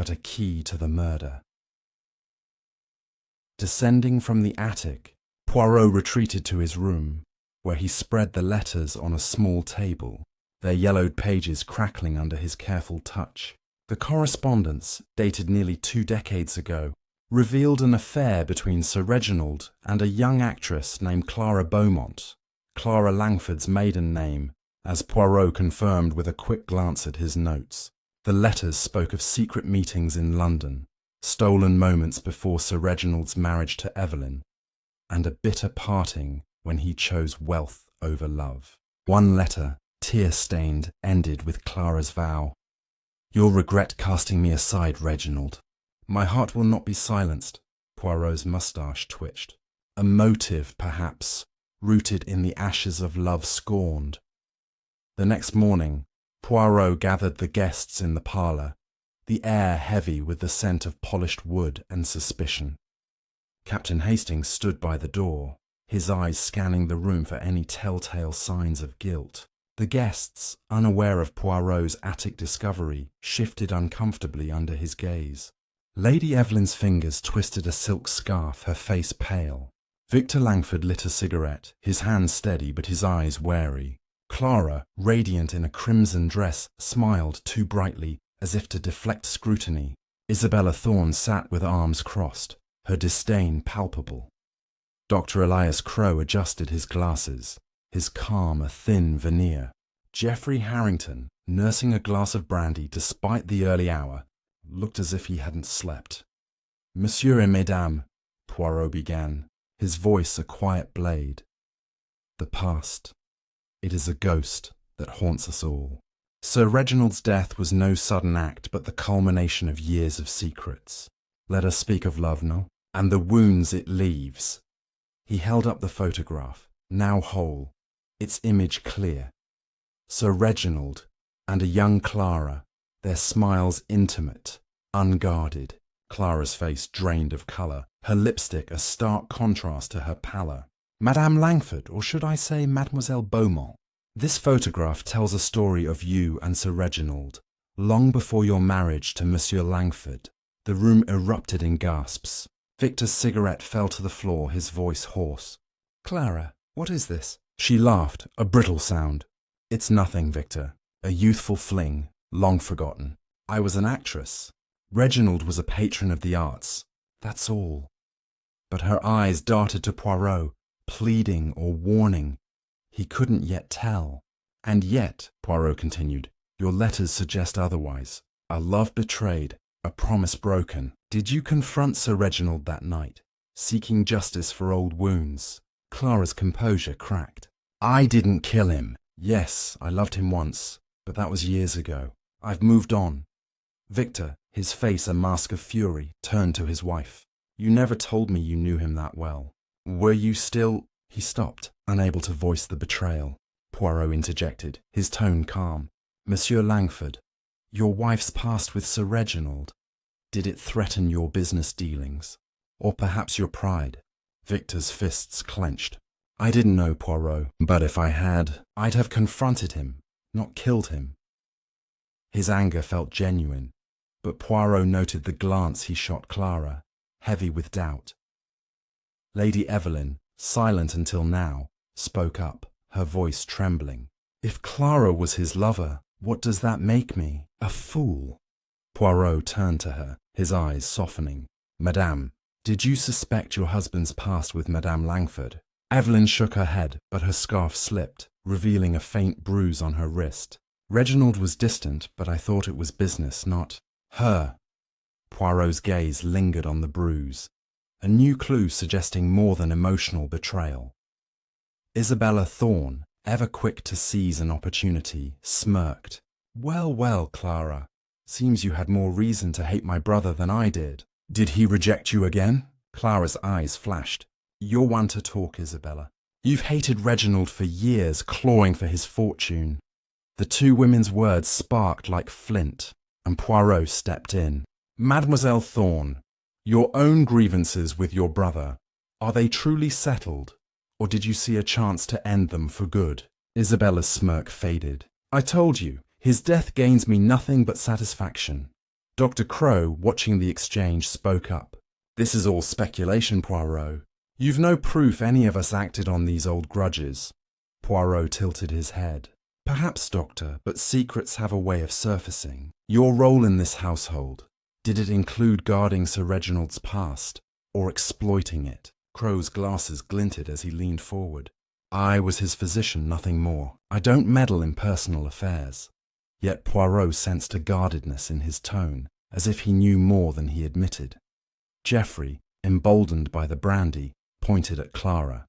Speaker 1: but a key to the murder. Descending from the attic, Poirot retreated to his room, where he spread the letters on a small table, their yellowed pages crackling under his careful touch. The correspondence, dated nearly 2 decades ago, revealed an affair between Sir Reginald and a young actress named Clara Beaumont, Clara Langford's maiden name, as Poirot confirmed with a quick glance at his notes. The letters spoke of secret meetings in London, stolen moments before Sir Reginald's marriage to Evelyn, and a bitter parting when he chose wealth over love. One letter, tear-stained, ended with Clara's vow. "You'll regret casting me aside, Reginald. My heart will not be silenced." Poirot's moustache twitched. A motive, perhaps, rooted in the ashes of love scorned. The next morning, Poirot gathered the guests in the parlour, the air heavy with the scent of polished wood and suspicion. Captain Hastings stood by the door, his eyes scanning the room for any telltale signs of guilt. The guests, unaware of Poirot's attic discovery, shifted uncomfortably under his gaze. Lady Evelyn's fingers twisted a silk scarf, her face pale. Victor Langford lit a cigarette, his hands steady but his eyes wary. Clara, radiant in a crimson dress, smiled too brightly, as if to deflect scrutiny. Isabella Thorne sat with arms crossed, her disdain palpable. Dr. Elias Crowe adjusted his glasses, his calm a thin veneer. Geoffrey Harrington, nursing a glass of brandy despite the early hour, looked as if he hadn't slept. "Monsieur et Mesdames," Poirot began, his voice a quiet blade. "The past. It is a ghost that haunts us all. Sir Reginald's death was no sudden act, but the culmination of years of secrets. Let us speak of love, no? And the wounds it leaves." He held up the photograph, now whole, its image clear. Sir Reginald and a young Clara, their smiles intimate, unguarded. Clara's face drained of colour, her lipstick a stark contrast to her pallor. "Madame Langford, or should I say Mademoiselle Beaumont? This photograph tells a story of you and Sir Reginald, long before your marriage to Monsieur Langford." The room erupted in gasps. Victor's cigarette fell to the floor, his voice hoarse. "Clara, what is this?" She laughed, a brittle sound. "It's nothing, Victor. A youthful fling, long forgotten. I was an actress. Reginald was a patron of the arts. That's all." But her eyes darted to Poirot, pleading or warning. He couldn't yet tell. "And yet," Poirot continued, "your letters suggest otherwise. A love betrayed, a promise broken. Did you confront Sir Reginald that night, seeking justice for old wounds?" Clara's composure cracked. "I didn't kill him. Yes, I loved him once, but that was years ago. I've moved on." Victor, his face a mask of fury, turned to his wife. "You never told me you knew him that well. Were you still—" He stopped, unable to voice the betrayal. Poirot interjected, his tone calm. "Monsieur Langford, your wife's past with Sir Reginald, did it threaten your business dealings? Or perhaps your pride?" Victor's fists clenched. "I didn't know, Poirot, but if I had, I'd have confronted him, not killed him." His anger felt genuine, but Poirot noted the glance he shot Clara, heavy with doubt. Lady Evelyn, silent until now, spoke up, her voice trembling. "If Clara was his lover, what does that make me? A fool?" Poirot turned to her, his eyes softening. "Madame, did you suspect your husband's past with Madame Langford?" Evelyn shook her head, but her scarf slipped, revealing a faint bruise on her wrist. "Reginald was distant, but I thought it was business, not her." Poirot's gaze lingered on the bruise, a new clue suggesting more than emotional betrayal. Isabella Thorne, ever quick to seize an opportunity, smirked. "Well, well, Clara. Seems you had more reason to hate my brother than I did. Did he reject you again?" Clara's eyes flashed. "You're one to talk, Isabella. You've hated Reginald for years, clawing for his fortune." The two women's words sparked like flint, and Poirot stepped in. "Mademoiselle Thorne, your own grievances with your brother, are they truly settled, or did you see a chance to end them for good?" Isabella's smirk faded. "I told you, his death gains me nothing but satisfaction. Dr. Crow, watching the exchange, spoke up. "This is all speculation, Poirot. You've no proof any of us acted on these old grudges." Poirot tilted his head. "Perhaps, Doctor, but secrets have a way of surfacing. Your role in this household, did it include guarding Sir Reginald's past, or exploiting it?" Crow's glasses glinted as he leaned forward. "I was his physician, nothing more. I don't meddle in personal affairs." Yet Poirot sensed a guardedness in his tone, as if he knew more than he admitted. Geoffrey, emboldened by the brandy, pointed at Clara.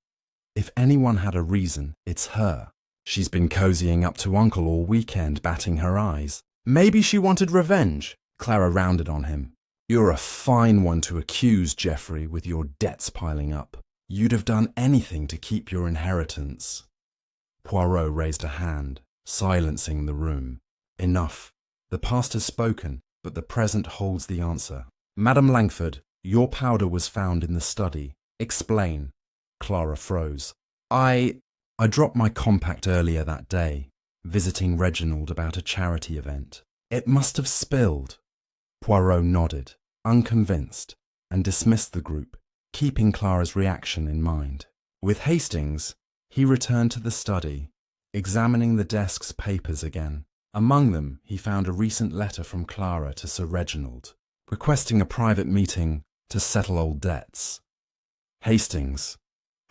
Speaker 1: "If anyone had a reason, it's her. She's been cozying up to Uncle all weekend, batting her eyes. Maybe she wanted revenge." Clara rounded on him. "You're a fine one to accuse, Geoffrey, with your debts piling up. You'd have done anything to keep your inheritance." Poirot raised a hand, silencing the room. "Enough. The past has spoken, but the present holds the answer. Madame Langford, your powder was found in the study. Explain." Clara froze. I dropped my compact earlier that day, visiting Reginald about a charity event. It must have spilled." Poirot nodded, unconvinced, and dismissed the group, keeping Clara's reaction in mind. With Hastings, he returned to the study, examining the desk's papers again. Among them, he found a recent letter from Clara to Sir Reginald, requesting a private meeting to settle old debts. "Hastings,"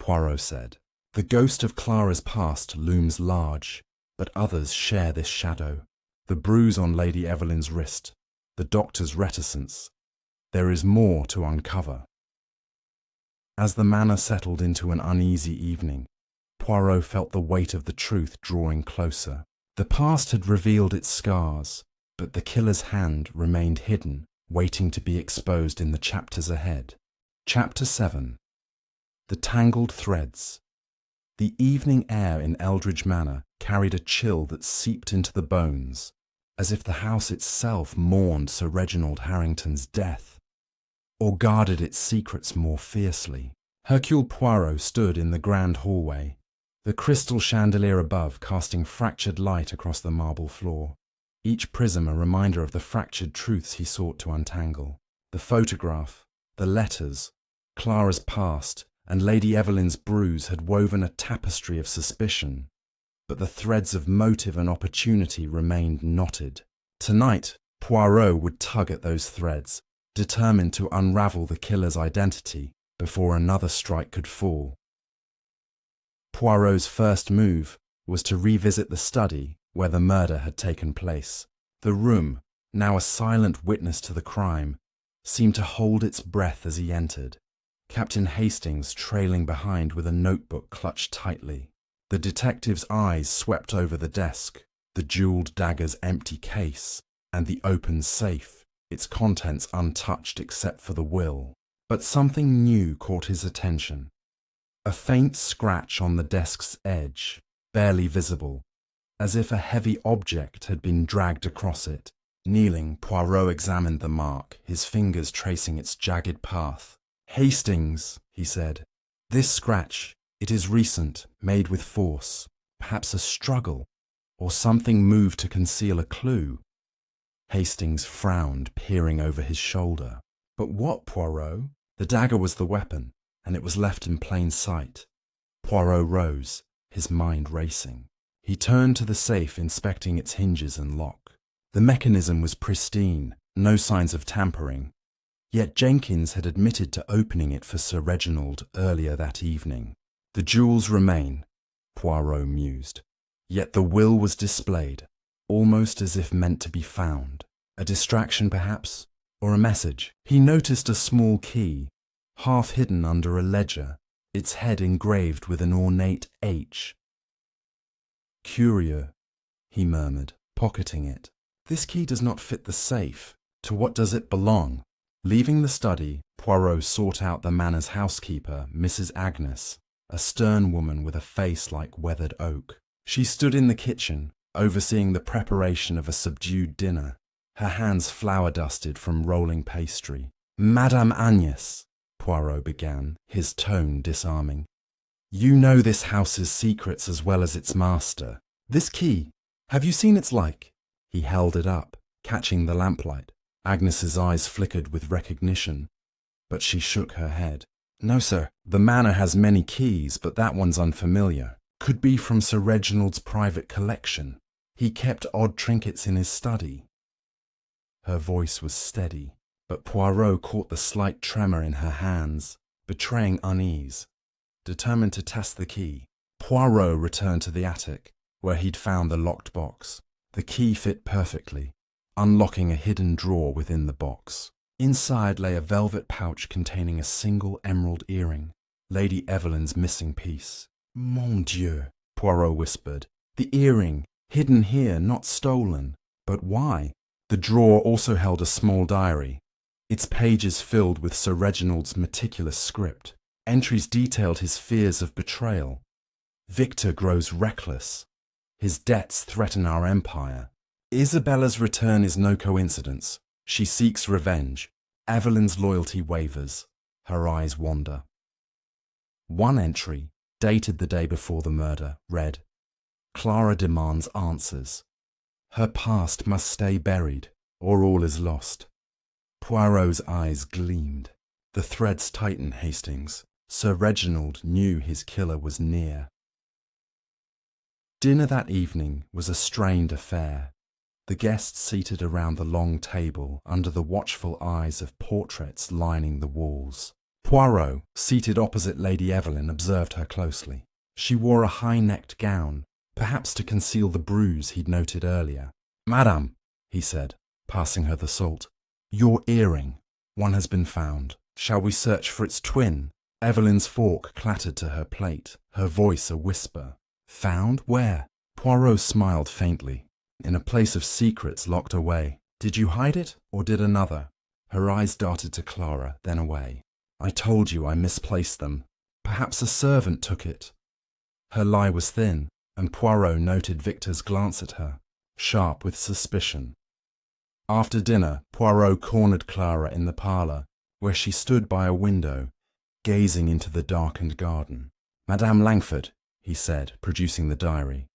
Speaker 1: Poirot said, "the ghost of Clara's past looms large, but others share this shadow. The bruise on Lady Evelyn's wrist, the doctor's reticence. There is more to uncover." As the manor settled into an uneasy evening, Poirot felt the weight of the truth drawing closer. The past had revealed its scars, but the killer's hand remained hidden, waiting to be exposed in the chapters ahead. Chapter 7. The Tangled Threads. The evening air in Eldridge Manor carried a chill that seeped into the bones, as if the house itself mourned Sir Reginald Harrington's death, or guarded its secrets more fiercely. Hercule Poirot stood in the grand hallway, the crystal chandelier above casting fractured light across the marble floor, each prism a reminder of the fractured truths he sought to untangle. The photograph, the letters, Clara's past, and Lady Evelyn's bruise had woven a tapestry of suspicion, but the threads of motive and opportunity remained knotted. Tonight, Poirot would tug at those threads, determined to unravel the killer's identity before another strike could fall. Poirot's first move was to revisit the study where the murder had taken place. The room, now a silent witness to the crime, seemed to hold its breath as he entered, Captain Hastings trailing behind with a notebook clutched tightly. The detective's eyes swept over the desk, the jeweled dagger's empty case, and the open safe, its contents untouched except for the will. But something new caught his attention. A faint scratch on the desk's edge, barely visible, as if a heavy object had been dragged across it. Kneeling, Poirot examined the mark, his fingers tracing its jagged path. "Hastings," he said, "this scratch, it is recent, made with force, perhaps a struggle, or something moved to conceal a clue." Hastings frowned, peering over his shoulder. "But what, Poirot?" The dagger was the weapon, and it was left in plain sight. Poirot rose, his mind racing. He turned to the safe, inspecting its hinges and lock. The mechanism was pristine, no signs of tampering. Yet Jenkins had admitted to opening it for Sir Reginald earlier that evening. "The jewels remain," Poirot mused. Yet the will was displayed, almost as if meant to be found. A distraction, perhaps, or a message. He noticed a small key, half hidden under a ledger, its head engraved with an ornate H. "Curieux," he murmured, pocketing it. "This key does not fit the safe. To what does it belong?" Leaving the study, Poirot sought out the manor's housekeeper, Mrs. Agnes, a stern woman with a face like weathered oak. She stood in the kitchen, overseeing the preparation of a subdued dinner, her hands flour-dusted from rolling pastry. "Madame Agnes," Poirot began, his tone disarming, "you know this house's secrets as well as its master. This key, have you seen its like?" He held it up, catching the lamplight. Agnes's eyes flickered with recognition, but she shook her head. No, sir. The manor has many keys, but that one's unfamiliar. Could be from Sir Reginald's private collection. He kept odd trinkets in his study. Her voice was steady, but Poirot caught the slight tremor in her hands, betraying unease. Determined to test the key, Poirot returned to the attic, where he'd found the locked box. The key fit perfectly, unlocking a hidden drawer within the box. Inside lay a velvet pouch containing a single emerald earring, Lady Evelyn's missing piece. Mon Dieu, Poirot whispered. The earring, hidden here, not stolen. But why? The drawer also held a small diary, its pages filled with Sir Reginald's meticulous script. Entries detailed his fears of betrayal. Victor grows reckless. His debts threaten our empire. Isabella's return is no coincidence. She seeks revenge. Evelyn's loyalty wavers. Her eyes wander. One entry, dated the day before the murder, read, Clara demands answers. Her past must stay buried, or all is lost. Poirot's eyes gleamed. The threads tightened, Hastings. Sir Reginald knew his killer was near. Dinner that evening was a strained affair. The guests seated around the long table under the watchful eyes of portraits lining the walls. Poirot, seated opposite Lady Evelyn, observed her closely. She wore a high-necked gown, perhaps to conceal the bruise he'd noted earlier. Madame, he said, passing her the salt, your earring. One has been found. Shall we search for its twin? Evelyn's fork clattered to her plate, her voice a whisper. Found? Where? Poirot smiled faintly. In a place of secrets locked away. Did you hide it, or did another? Her eyes darted to Clara, then away. I told you I misplaced them. Perhaps a servant took it. Her lie was thin, and Poirot noted Victor's glance at her, sharp with suspicion. After dinner, Poirot cornered Clara in the parlour, where she stood by a window, gazing into the darkened garden. Madame Langford, he said, producing the diary.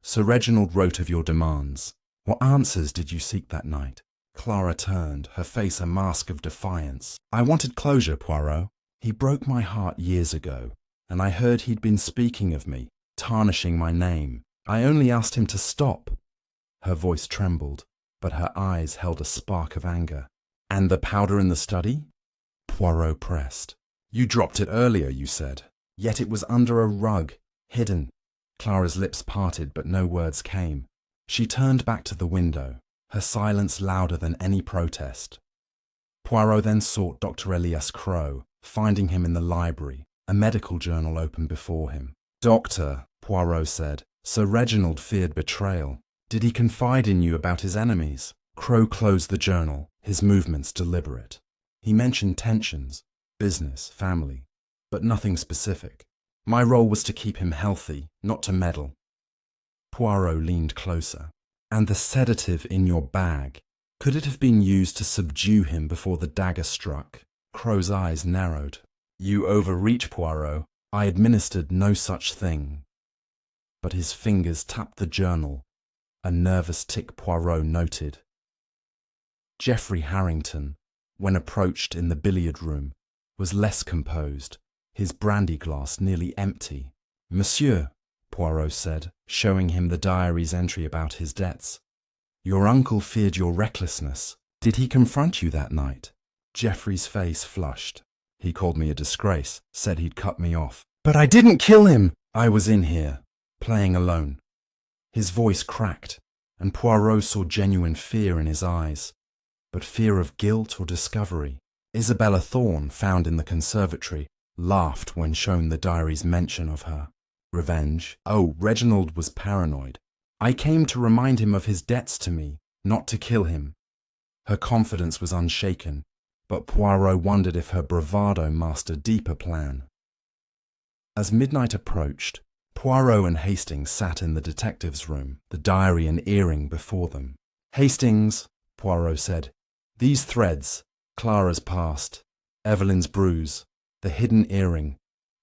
Speaker 1: Sir Reginald wrote of your demands. What answers did you seek that night? Clara turned, her face a mask of defiance. I wanted closure, Poirot. He broke my heart years ago, and I heard he'd been speaking of me, tarnishing my name. I only asked him to stop. Her voice trembled, but her eyes held a spark of anger. And the powder in the study? Poirot pressed. You dropped it earlier, you said. Yet it was under a rug, hidden. Clara's lips parted, but no words came. She turned back to the window, her silence louder than any protest. Poirot then sought Dr. Elias Crowe, finding him in the library, a medical journal open before him. Doctor, Poirot said, Sir Reginald feared betrayal. Did he confide in you about his enemies? Crowe closed the journal, his movements deliberate. He mentioned tensions, business, family, but nothing specific. My role was to keep him healthy, not to meddle. Poirot leaned closer. And the sedative in your bag, could it have been used to subdue him before the dagger struck? Crowe's eyes narrowed. You overreach, Poirot. I administered no such thing. But his fingers tapped the journal, a nervous tick Poirot noted. Geoffrey Harrington, when approached in the billiard room, was less composed, his brandy glass nearly empty. Monsieur, Poirot said, showing him the diary's entry about his debts. Your uncle feared your recklessness. Did he confront you that night? Geoffrey's face flushed. He called me a disgrace, said he'd cut me off. But I didn't kill him! I was in here, playing alone. His voice cracked, and Poirot saw genuine fear in his eyes. But fear of guilt or discovery. Isabella Thorne, found in the conservatory, laughed when shown the diary's mention of her. Revenge? Oh, Reginald was paranoid. I came to remind him of his debts to me, not to kill him. Her confidence was unshaken, but Poirot wondered if her bravado masked a deeper plan. As midnight approached, Poirot and Hastings sat in the detective's room, the diary and earring before them. Hastings, Poirot said, these threads, Clara's past, Evelyn's bruise, the hidden earring,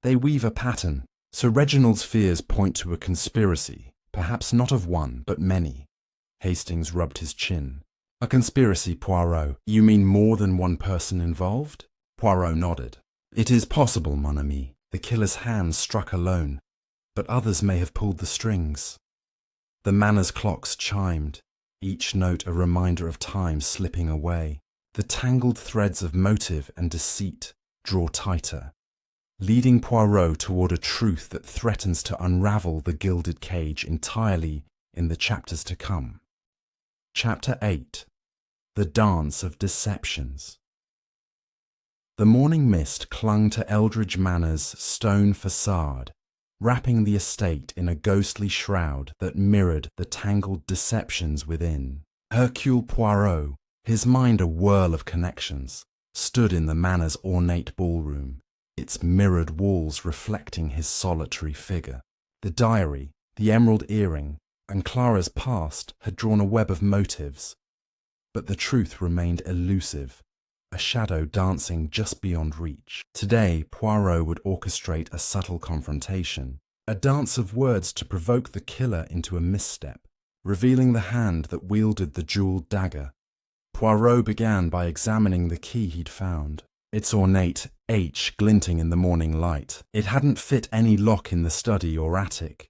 Speaker 1: they weave a pattern. Sir Reginald's fears point to a conspiracy, perhaps not of one, but many. Hastings rubbed his chin. A conspiracy, Poirot. You mean more than one person involved? Poirot nodded. It is possible, mon ami. The killer's hand struck alone, but others may have pulled the strings. The manor's clocks chimed, each note a reminder of time slipping away. The tangled threads of motive and deceit draw tighter, leading Poirot toward a truth that threatens to unravel the gilded cage entirely in the chapters to come. Chapter 8. The Dance of Deceptions. The morning mist clung to Eldridge Manor's stone facade, wrapping the estate in a ghostly shroud that mirrored the tangled deceptions within. Hercule Poirot, his mind a whirl of connections, stood in the manor's ornate ballroom, its mirrored walls reflecting his solitary figure. The diary, the emerald earring, and Clara's past had drawn a web of motives, but the truth remained elusive, a shadow dancing just beyond reach. Today, Poirot would orchestrate a subtle confrontation, a dance of words to provoke the killer into a misstep, revealing the hand that wielded the jeweled dagger. Poirot began by examining the key he'd found, its ornate H glinting in the morning light. It hadn't fit any lock in the study or attic,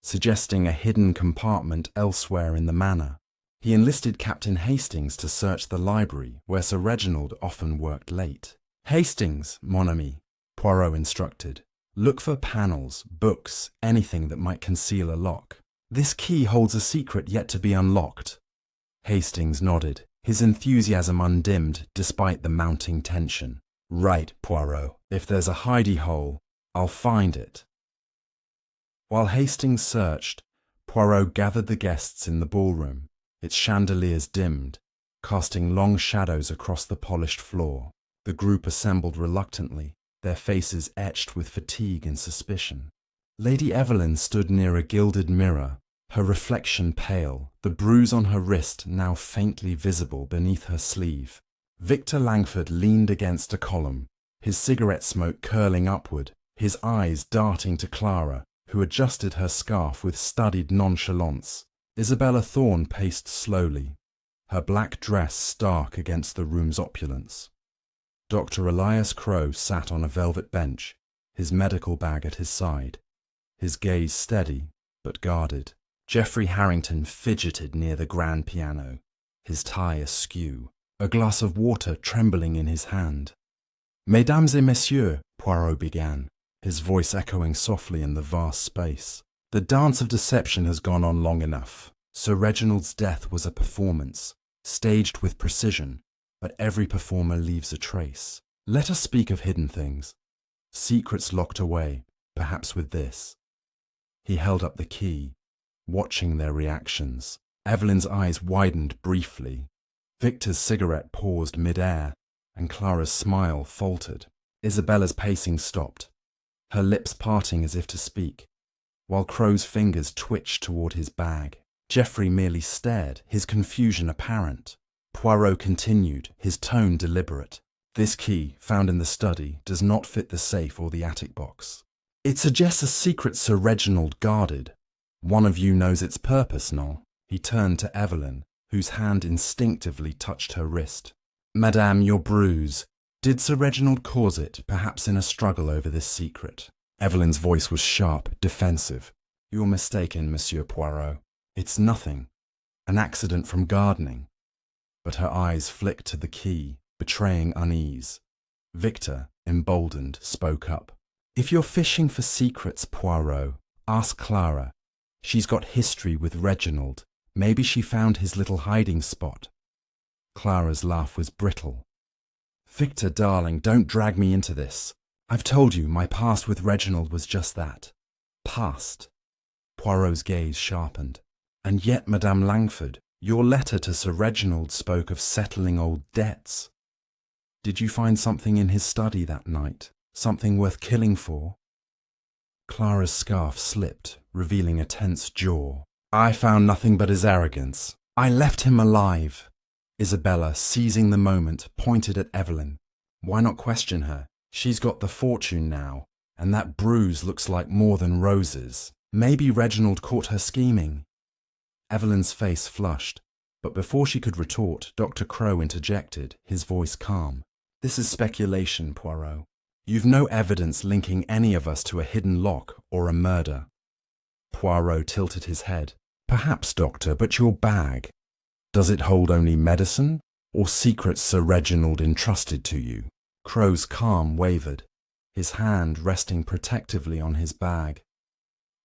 Speaker 1: suggesting a hidden compartment elsewhere in the manor. He enlisted Captain Hastings to search the library, where Sir Reginald often worked late. "Hastings, mon ami," Poirot instructed. "Look for panels, books, anything that might conceal a lock. This key holds a secret yet to be unlocked." Hastings nodded, his enthusiasm undimmed despite the mounting tension. "Right, Poirot. If there's a hidey hole, I'll find it." While Hastings searched, Poirot gathered the guests in the ballroom, its chandeliers dimmed, casting long shadows across the polished floor. The group assembled reluctantly, their faces etched with fatigue and suspicion. Lady Evelyn stood near a gilded mirror, her reflection pale, the bruise on her wrist now faintly visible beneath her sleeve. Victor Langford leaned against a column, his cigarette smoke curling upward, his eyes darting to Clara, who adjusted her scarf with studied nonchalance. Isabella Thorne paced slowly, her black dress stark against the room's opulence. Dr. Elias Crowe sat on a velvet bench, his medical bag at his side, his gaze steady but guarded. Geoffrey Harrington fidgeted near the grand piano, his tie askew, a glass of water trembling in his hand. "Mesdames et messieurs," Poirot began, his voice echoing softly in the vast space. "The dance of deception has gone on long enough. Sir Reginald's death was a performance, staged with precision, but every performer leaves a trace. Let us speak of hidden things, secrets locked away, perhaps with this." He held up the key, watching their reactions. Evelyn's eyes widened briefly. Victor's cigarette paused mid-air, and Clara's smile faltered. Isabella's pacing stopped, her lips parting as if to speak, while Crowe's fingers twitched toward his bag. Geoffrey merely stared, his confusion apparent. Poirot continued, his tone deliberate. "This key, found in the study, does not fit the safe or the attic box. It suggests a secret Sir Reginald guarded. One of you knows its purpose, no?" He turned to Evelyn, whose hand instinctively touched her wrist. "Madame, your bruise. Did Sir Reginald cause it, perhaps in a struggle over this secret?" Evelyn's voice was sharp, defensive. "You're mistaken, Monsieur Poirot. It's nothing. An accident from gardening." But her eyes flicked to the key, betraying unease. Victor, emboldened, spoke up. "If you're fishing for secrets, Poirot, ask Clara. She's got history with Reginald. Maybe she found his little hiding spot." Clara's laugh was brittle. "Victor, darling, don't drag me into this. I've told you my past with Reginald was just that. Past." Poirot's gaze sharpened. "And yet, Madame Langford, your letter to Sir Reginald spoke of settling old debts. Did you find something in his study that night? Something worth killing for?" Clara's scarf slipped, revealing a tense jaw. "I found nothing but his arrogance. I left him alive." Isabella, seizing the moment, pointed at Evelyn. "Why not question her? She's got the fortune now, and that bruise looks like more than roses. Maybe Reginald caught her scheming." Evelyn's face flushed, But before she could retort, Dr. Crowe interjected, his voice calm. "This is speculation, Poirot. You've no evidence linking any of us to a hidden lock or a murder." Poirot tilted his head. "Perhaps, Doctor, but your bag. Does it hold only medicine or secrets Sir Reginald entrusted to you?" Crowe's calm wavered, his hand resting protectively on his bag.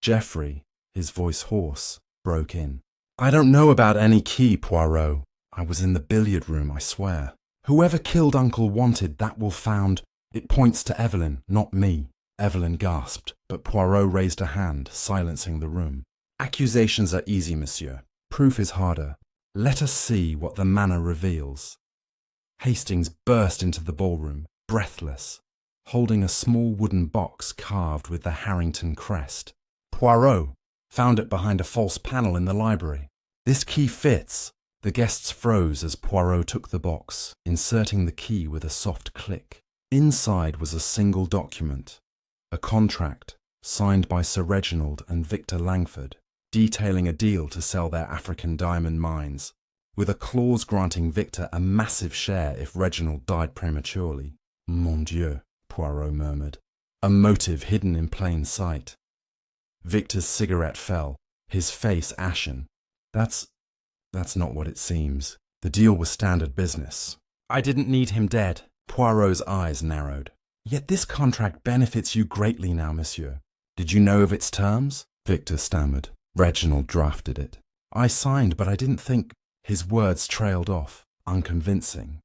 Speaker 1: Geoffrey, his voice hoarse, broke in. "I don't know about any key, Poirot. I was in the billiard room, I swear. Whoever killed Uncle Wanted, that will found. It points to Evelyn, not me." Evelyn gasped, but Poirot raised a hand, silencing the room. "Accusations are easy, monsieur. Proof is harder. Let us see what the manner reveals." Hastings burst into the ballroom, breathless, holding a small wooden box carved with the Harrington crest. "Poirot, found it behind a false panel in the library. This key fits." The guests froze as Poirot took the box, inserting the key with a soft click. Inside was a single document, a contract signed by Sir Reginald and Victor Langford, detailing a deal to sell their African diamond mines, with a clause granting Victor a massive share if Reginald died prematurely. "Mon Dieu," Poirot murmured. "A motive hidden in plain sight." Victor's cigarette fell, his face ashen. That's not what it seems. The deal was standard business. I didn't need him dead." Poirot's eyes narrowed. "Yet this contract benefits you greatly now, monsieur. Did you know of its terms?" Victor stammered. "Reginald drafted it. I signed, but I didn't think—" His words trailed off, unconvincing.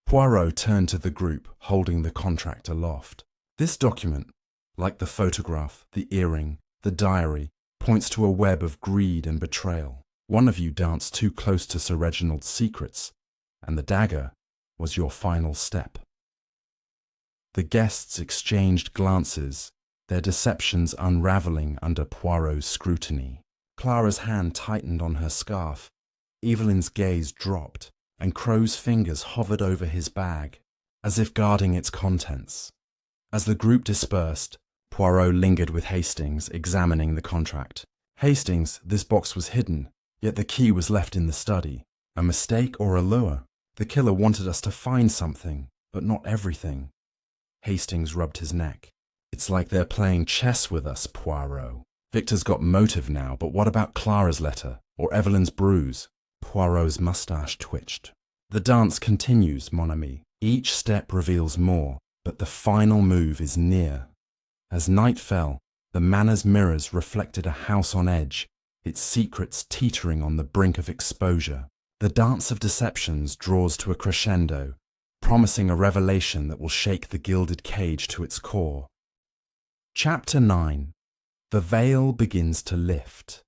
Speaker 1: Poirot turned to the group, holding the contract aloft. "This document, like the photograph, the earring, the diary, points to a web of greed and betrayal. One of you danced too close to Sir Reginald's secrets, and the dagger was your final step." The guests exchanged glances, their deceptions unravelling under Poirot's scrutiny. Clara's hand tightened on her scarf, Evelyn's gaze dropped, and Crowe's fingers hovered over his bag, as if guarding its contents. As the group dispersed, Poirot lingered with Hastings, examining the contract. "Hastings, this box was hidden, yet the key was left in the study. A mistake or a lure? The killer wanted us to find something, but not everything." Hastings rubbed his neck. "It's like they're playing chess with us, Poirot. Victor's got motive now, but what about Clara's letter, or Evelyn's bruise?" Poirot's moustache twitched. "The dance continues, mon ami. Each step reveals more, but the final move is near." As night fell, the manor's mirrors reflected a house on edge, its secrets teetering on the brink of exposure. The dance of deceptions draws to a crescendo, promising a revelation that will shake the gilded cage to its core. Chapter 9. The veil begins to lift.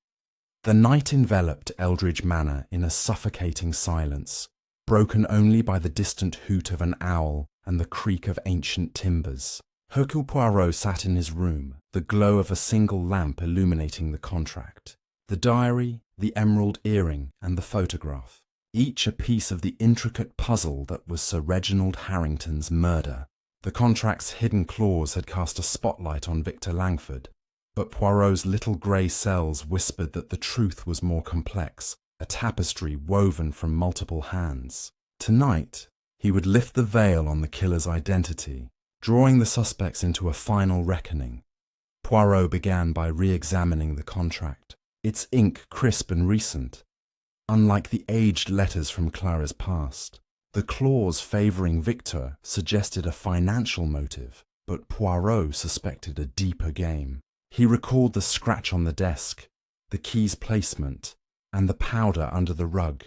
Speaker 1: The night enveloped Eldridge Manor in a suffocating silence, broken only by the distant hoot of an owl and the creak of ancient timbers. Hercule Poirot sat in his room, the glow of a single lamp illuminating the contract. The diary, the emerald earring, and the photograph, each a piece of the intricate puzzle that was Sir Reginald Harrington's murder. The contract's hidden clause had cast a spotlight on Victor Langford, but Poirot's little grey cells whispered that the truth was more complex, a tapestry woven from multiple hands. Tonight, he would lift the veil on the killer's identity, drawing the suspects into a final reckoning. Poirot began by re-examining the contract, its ink crisp and recent, unlike the aged letters from Clara's past. The clause favouring Victor suggested a financial motive, but Poirot suspected a deeper game. He recalled the scratch on the desk, the key's placement, and the powder under the rug,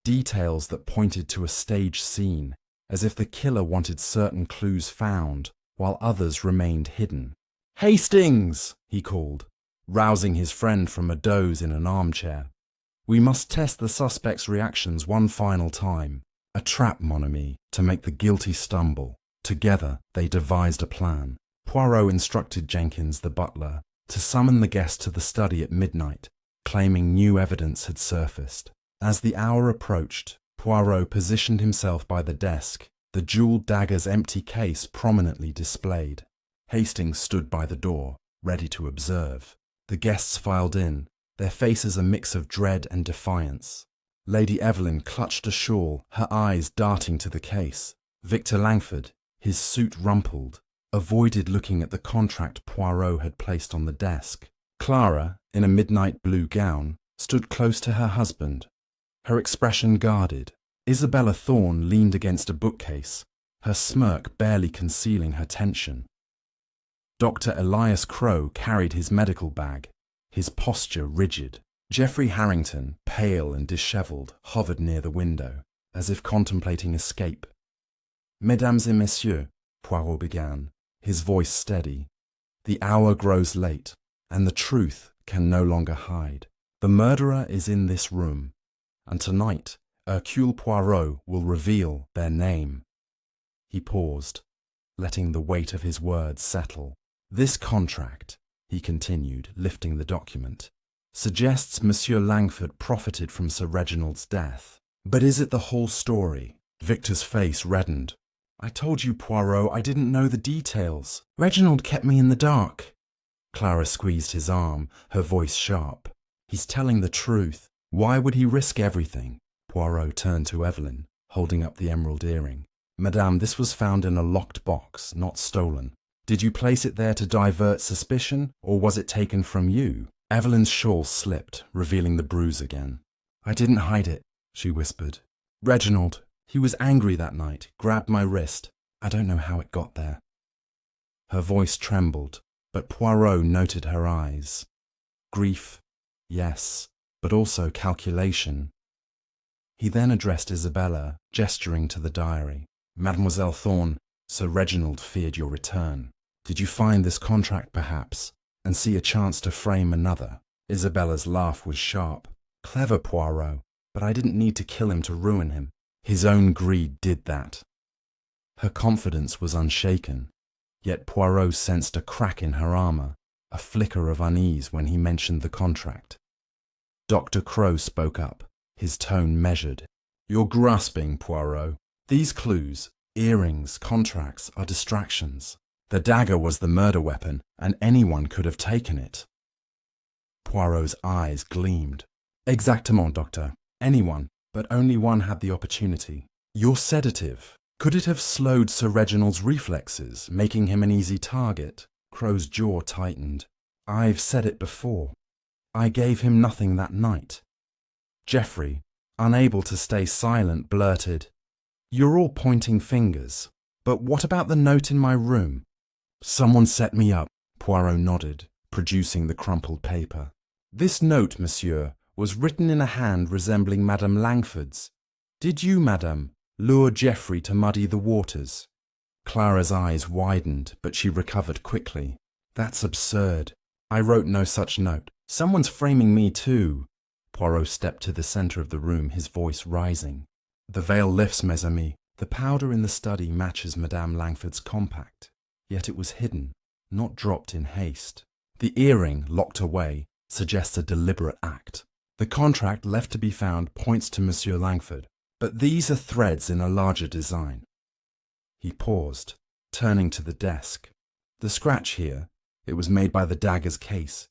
Speaker 1: details that pointed to a staged scene, as if the killer wanted certain clues found, while others remained hidden. "Hastings!" he called, rousing his friend from a doze in an armchair. "We must test the suspect's reactions one final time. A trap, mon ami, to make the guilty stumble." Together they devised a plan. Poirot instructed Jenkins, the butler, to summon the guest to the study at midnight, claiming new evidence had surfaced. As the hour approached, Poirot positioned himself by the desk, the jewelled dagger's empty case prominently displayed. Hastings stood by the door, ready to observe. The guests filed in, their faces a mix of dread and defiance. Lady Evelyn clutched a shawl, her eyes darting to the case. Victor Langford, his suit rumpled, avoided looking at the contract Poirot had placed on the desk. Clara, in a midnight blue gown, stood close to her husband, her expression guarded. Isabella Thorne leaned against a bookcase, her smirk barely concealing her tension. Dr. Elias Crowe carried his medical bag, his posture rigid. Geoffrey Harrington, pale and dishevelled, hovered near the window, as if contemplating escape. "Mesdames et messieurs," Poirot began, his voice steady, "the hour grows late, and the truth can no longer hide. The murderer is in this room, and tonight Hercule Poirot will reveal their name." He paused, letting the weight of his words settle. "This contract," he continued, lifting the document, "suggests Monsieur Langford profited from Sir Reginald's death. But is it the whole story?" Victor's face reddened. "I told you, Poirot, I didn't know the details. Reginald kept me in the dark." Clara squeezed his arm, her voice sharp. "He's telling the truth. Why would he risk everything?" Poirot turned to Evelyn, holding up the emerald earring. "Madame, this was found in a locked box, not stolen. Did you place it there to divert suspicion, or was it taken from you?" Evelyn's shawl slipped, revealing the bruise again. "I didn't hide it," she whispered. "Reginald, he was angry that night, grabbed my wrist. I don't know how it got there." Her voice trembled, but Poirot noted her eyes. Grief, yes, but also calculation. He then addressed Isabella, gesturing to the diary. "Mademoiselle Thorne, Sir Reginald feared your return. Did you find this contract, perhaps, and see a chance to frame another?" Isabella's laugh was sharp. "Clever, Poirot, but I didn't need to kill him to ruin him. His own greed did that." Her confidence was unshaken, yet Poirot sensed a crack in her armour, a flicker of unease when he mentioned the contract. Dr. Crowe spoke up, his tone measured. "You're grasping, Poirot. These clues, earrings, contracts, are distractions. The dagger was the murder weapon, and anyone could have taken it." Poirot's eyes gleamed. "Exactement, doctor. Anyone, but only one had the opportunity. Your sedative, could it have slowed Sir Reginald's reflexes, making him an easy target?" Crowe's jaw tightened. "I've said it before. I gave him nothing that night." Geoffrey, unable to stay silent, blurted, "You're all pointing fingers, but what about the note in my room?" "Someone set me up," Poirot nodded, producing the crumpled paper. "This note, monsieur, was written in a hand resembling Madame Langford's. Did you, madame, lure Geoffrey to muddy the waters?" Clara's eyes widened, but she recovered quickly. "That's absurd. I wrote no such note. Someone's framing me too." Poirot stepped to the centre of the room, his voice rising. "The veil lifts, mes amis. The powder in the study matches Madame Langford's compact. Yet it was hidden, not dropped in haste. The earring, locked away, suggests a deliberate act. The contract left to be found points to Monsieur Langford, but these are threads in a larger design." He paused, turning to the desk. "The scratch here, it was made by the dagger's case,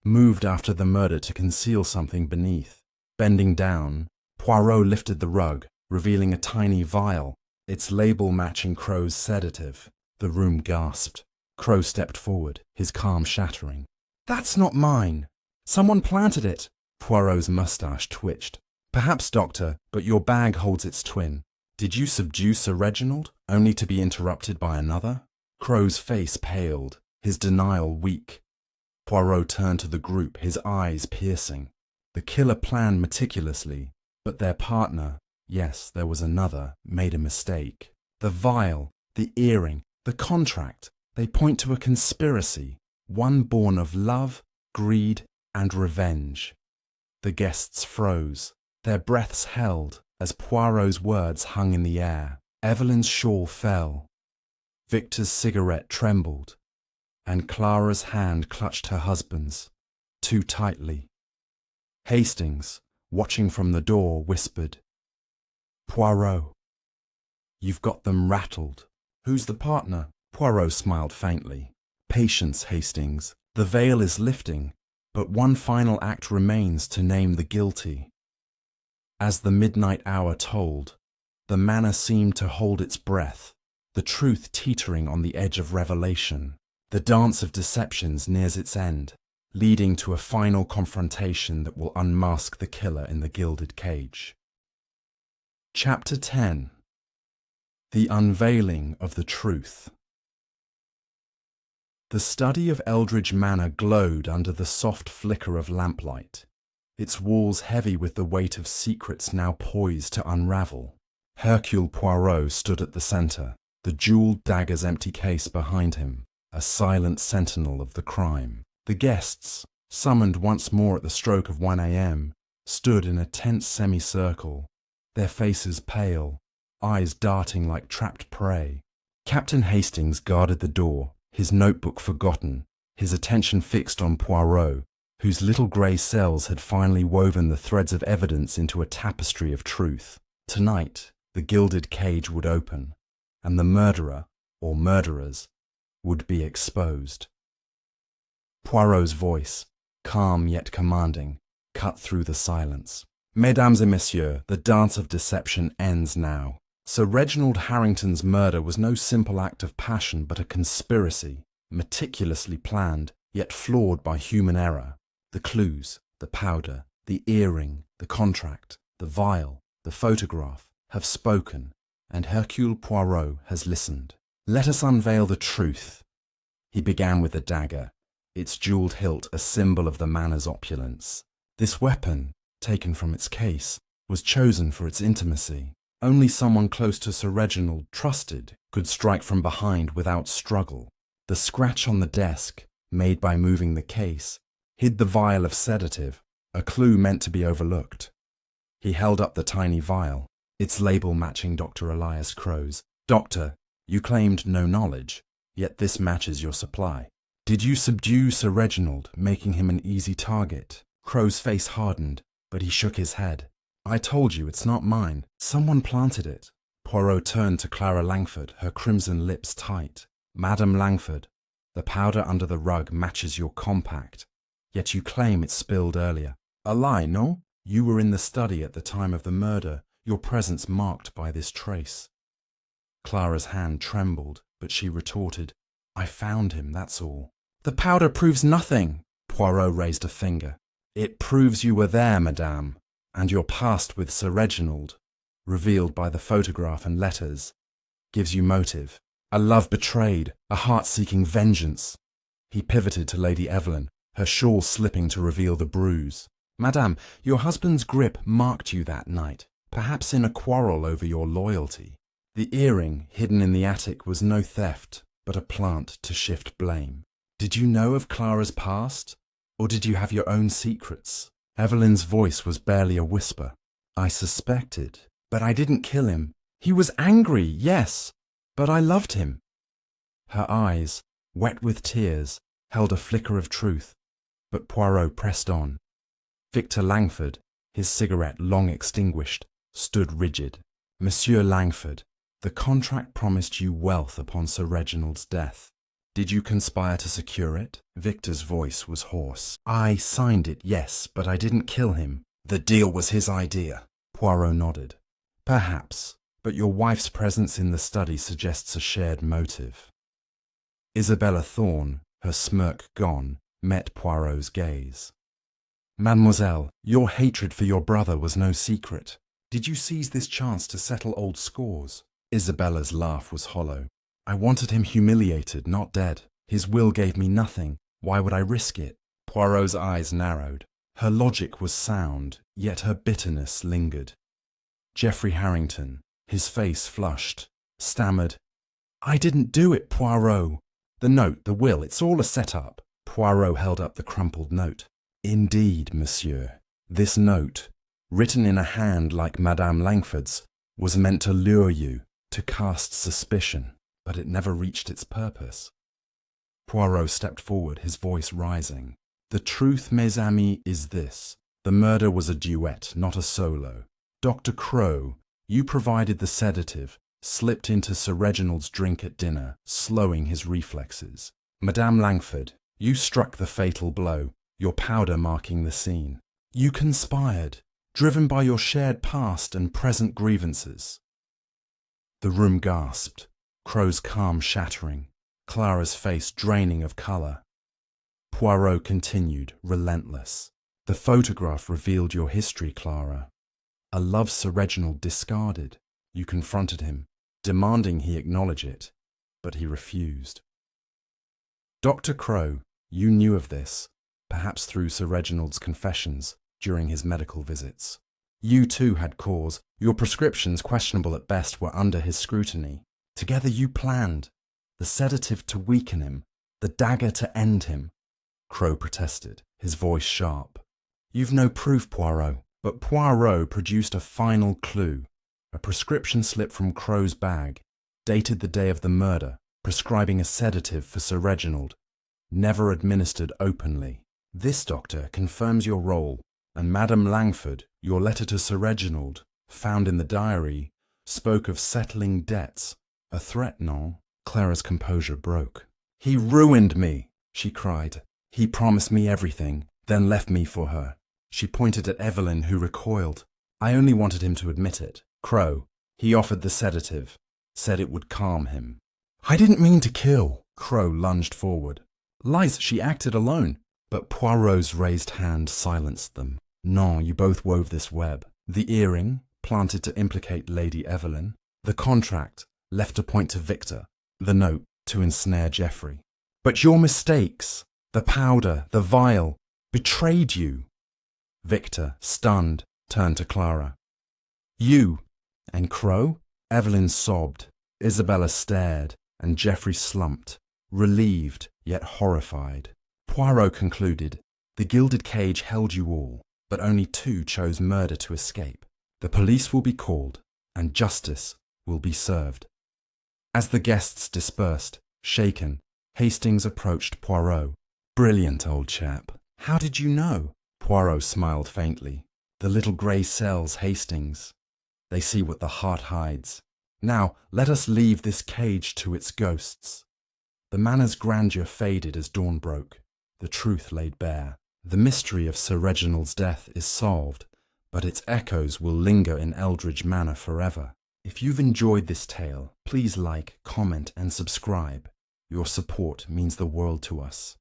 Speaker 1: moved after the murder to conceal something beneath. Bending down, Poirot lifted the rug, revealing a tiny vial, its label matching Crowe's sedative. The room gasped. Crowe stepped forward, his calm shattering. "That's not mine. Someone planted it." Poirot's moustache twitched. "Perhaps, doctor, but your bag holds its twin. Did you subdue Sir Reginald, only to be interrupted by another?" Crowe's face paled, his denial weak. Poirot turned to the group, his eyes piercing. The killer planned meticulously, but their partner, yes, there was another, made a mistake. The vial, the earring, the contract, they point to a conspiracy, one born of love, greed, and revenge. The guests froze, their breaths held, as Poirot's words hung in the air. Evelyn's shawl fell. Victor's cigarette trembled, and Clara's hand clutched her husband's, too tightly. Hastings, watching from the door, whispered, "Poirot, you've got them rattled." "Who's the partner?" Poirot smiled faintly. "Patience, Hastings. The veil is lifting, but one final act remains to name the guilty." As the midnight hour tolled, the manor seemed to hold its breath, the truth teetering on the edge of revelation. The dance of deceptions nears its end, leading to a final confrontation that will unmask the killer in the gilded cage. Chapter 10. The Unveiling of the Truth. The study of Eldridge Manor glowed under the soft flicker of lamplight, its walls heavy with the weight of secrets now poised to unravel. Hercule Poirot stood at the centre, the jewelled dagger's empty case behind him, a silent sentinel of the crime. The guests, summoned once more at the stroke of 1 a.m., stood in a tense semicircle, their faces pale, eyes darting like trapped prey. Captain Hastings guarded the door, his notebook forgotten, his attention fixed on Poirot, whose little grey cells had finally woven the threads of evidence into a tapestry of truth. Tonight, the gilded cage would open, and the murderer, or murderers, would be exposed. Poirot's voice, calm yet commanding, cut through the silence. Mesdames et messieurs, the dance of deception ends now. Sir Reginald Harrington's murder was no simple act of passion but a conspiracy, meticulously planned, yet flawed by human error. The clues, the powder, the earring, the contract, the vial, the photograph, have spoken, and Hercule Poirot has listened. Let us unveil the truth. He began with the dagger, its jewelled hilt a symbol of the manor's opulence. This weapon, taken from its case, was chosen for its intimacy. Only someone close to Sir Reginald, trusted, could strike from behind without struggle. The scratch on the desk, made by moving the case, hid the vial of sedative, a clue meant to be overlooked. He held up the tiny vial, its label matching Dr. Elias Crow's. Doctor, you claimed no knowledge, yet this matches your supply. Did you subdue Sir Reginald, making him an easy target? Crow's face hardened, but he shook his head. I told you it's not mine. Someone planted it. Poirot turned to Clara Langford, her crimson lips tight. Madame Langford, the powder under the rug matches your compact, yet you claim it spilled earlier. A lie, no? You were in the study at the time of the murder, your presence marked by this trace. Clara's hand trembled, but she retorted, I found him, that's all. The powder proves nothing. Poirot raised a finger. It proves you were there, madame, and your past with Sir Reginald, revealed by the photograph and letters, gives you motive. A love betrayed, a heart-seeking vengeance. He pivoted to Lady Evelyn, her shawl slipping to reveal the bruise. Madame, your husband's grip marked you that night, perhaps in a quarrel over your loyalty. The earring hidden in the attic was no theft, but a plant to shift blame. Did you know of Clara's past, or did you have your own secrets? Evelyn's voice was barely a whisper. I suspected, but I didn't kill him. He was angry, yes, but I loved him. Her eyes, wet with tears, held a flicker of truth, but Poirot pressed on. Victor Langford, his cigarette long extinguished, stood rigid. Monsieur Langford, the contract promised you wealth upon Sir Reginald's death. Did you conspire to secure it? Victor's voice was hoarse. I signed it, yes, but I didn't kill him. The deal was his idea. Poirot nodded. Perhaps, but your wife's presence in the study suggests a shared motive. Isabella Thorne, her smirk gone, met Poirot's gaze. Mademoiselle, your hatred for your brother was no secret. Did you seize this chance to settle old scores? Isabella's laugh was hollow. I wanted him humiliated, not dead. His will gave me nothing. Why would I risk it? Poirot's eyes narrowed. Her logic was sound, yet her bitterness lingered. Geoffrey Harrington, his face flushed, stammered, I didn't do it, Poirot. The note, the will, it's all a set-up. Poirot held up the crumpled note. Indeed, monsieur. This note, written in a hand like Madame Langford's, was meant to lure you, to cast suspicion. But it never reached its purpose. Poirot stepped forward, his voice rising. The truth, mes amis, is this. The murder was a duet, not a solo. Dr. Crow, you provided the sedative, slipped into Sir Reginald's drink at dinner, slowing his reflexes. Madame Langford, you struck the fatal blow, your powder marking the scene. You conspired, driven by your shared past and present grievances. The room gasped, Crow's calm shattering, Clara's face draining of colour. Poirot continued, relentless. The photograph revealed your history, Clara. A love Sir Reginald discarded. You confronted him, demanding he acknowledge it, but he refused. Dr. Crow, you knew of this, perhaps through Sir Reginald's confessions during his medical visits. You too had cause. Your prescriptions, questionable at best, were under his scrutiny. Together you planned. The sedative to weaken him, the dagger to end him. Crow protested, his voice sharp. You've no proof, Poirot. But Poirot produced a final clue. A prescription slip from Crow's bag, dated the day of the murder, prescribing a sedative for Sir Reginald, never administered openly. This, doctor, confirms your role, and Madame Langford, your letter to Sir Reginald, found in the diary, spoke of settling debts. A threat, non? Clara's composure broke. He ruined me, she cried. He promised me everything, then left me for her. She pointed at Evelyn, who recoiled. I only wanted him to admit it. Crow, he offered the sedative, said it would calm him. I didn't mean to kill. Crow lunged forward. Lies, she acted alone. But Poirot's raised hand silenced them. Non, you both wove this web. The earring, planted to implicate Lady Evelyn. The contract, left to point to Victor. The note, to ensnare Geoffrey. But your mistakes, the powder, the vial, betrayed you. Victor, stunned, turned to Clara. You and Crow? Evelyn sobbed. Isabella stared, and Geoffrey slumped, relieved yet horrified. Poirot concluded, the gilded cage held you all, but only 2 chose murder to escape. The police will be called, and justice will be served. As the guests dispersed, shaken, Hastings approached Poirot. Brilliant, old chap. How did you know? Poirot smiled faintly. The little grey cells, Hastings. They see what the heart hides. Now, let us leave this cage to its ghosts. The manor's grandeur faded as dawn broke. The truth laid bare. The mystery of Sir Reginald's death is solved, but its echoes will linger in Eldridge Manor forever. If you've enjoyed this tale, please like, comment, and subscribe. Your support means the world to us.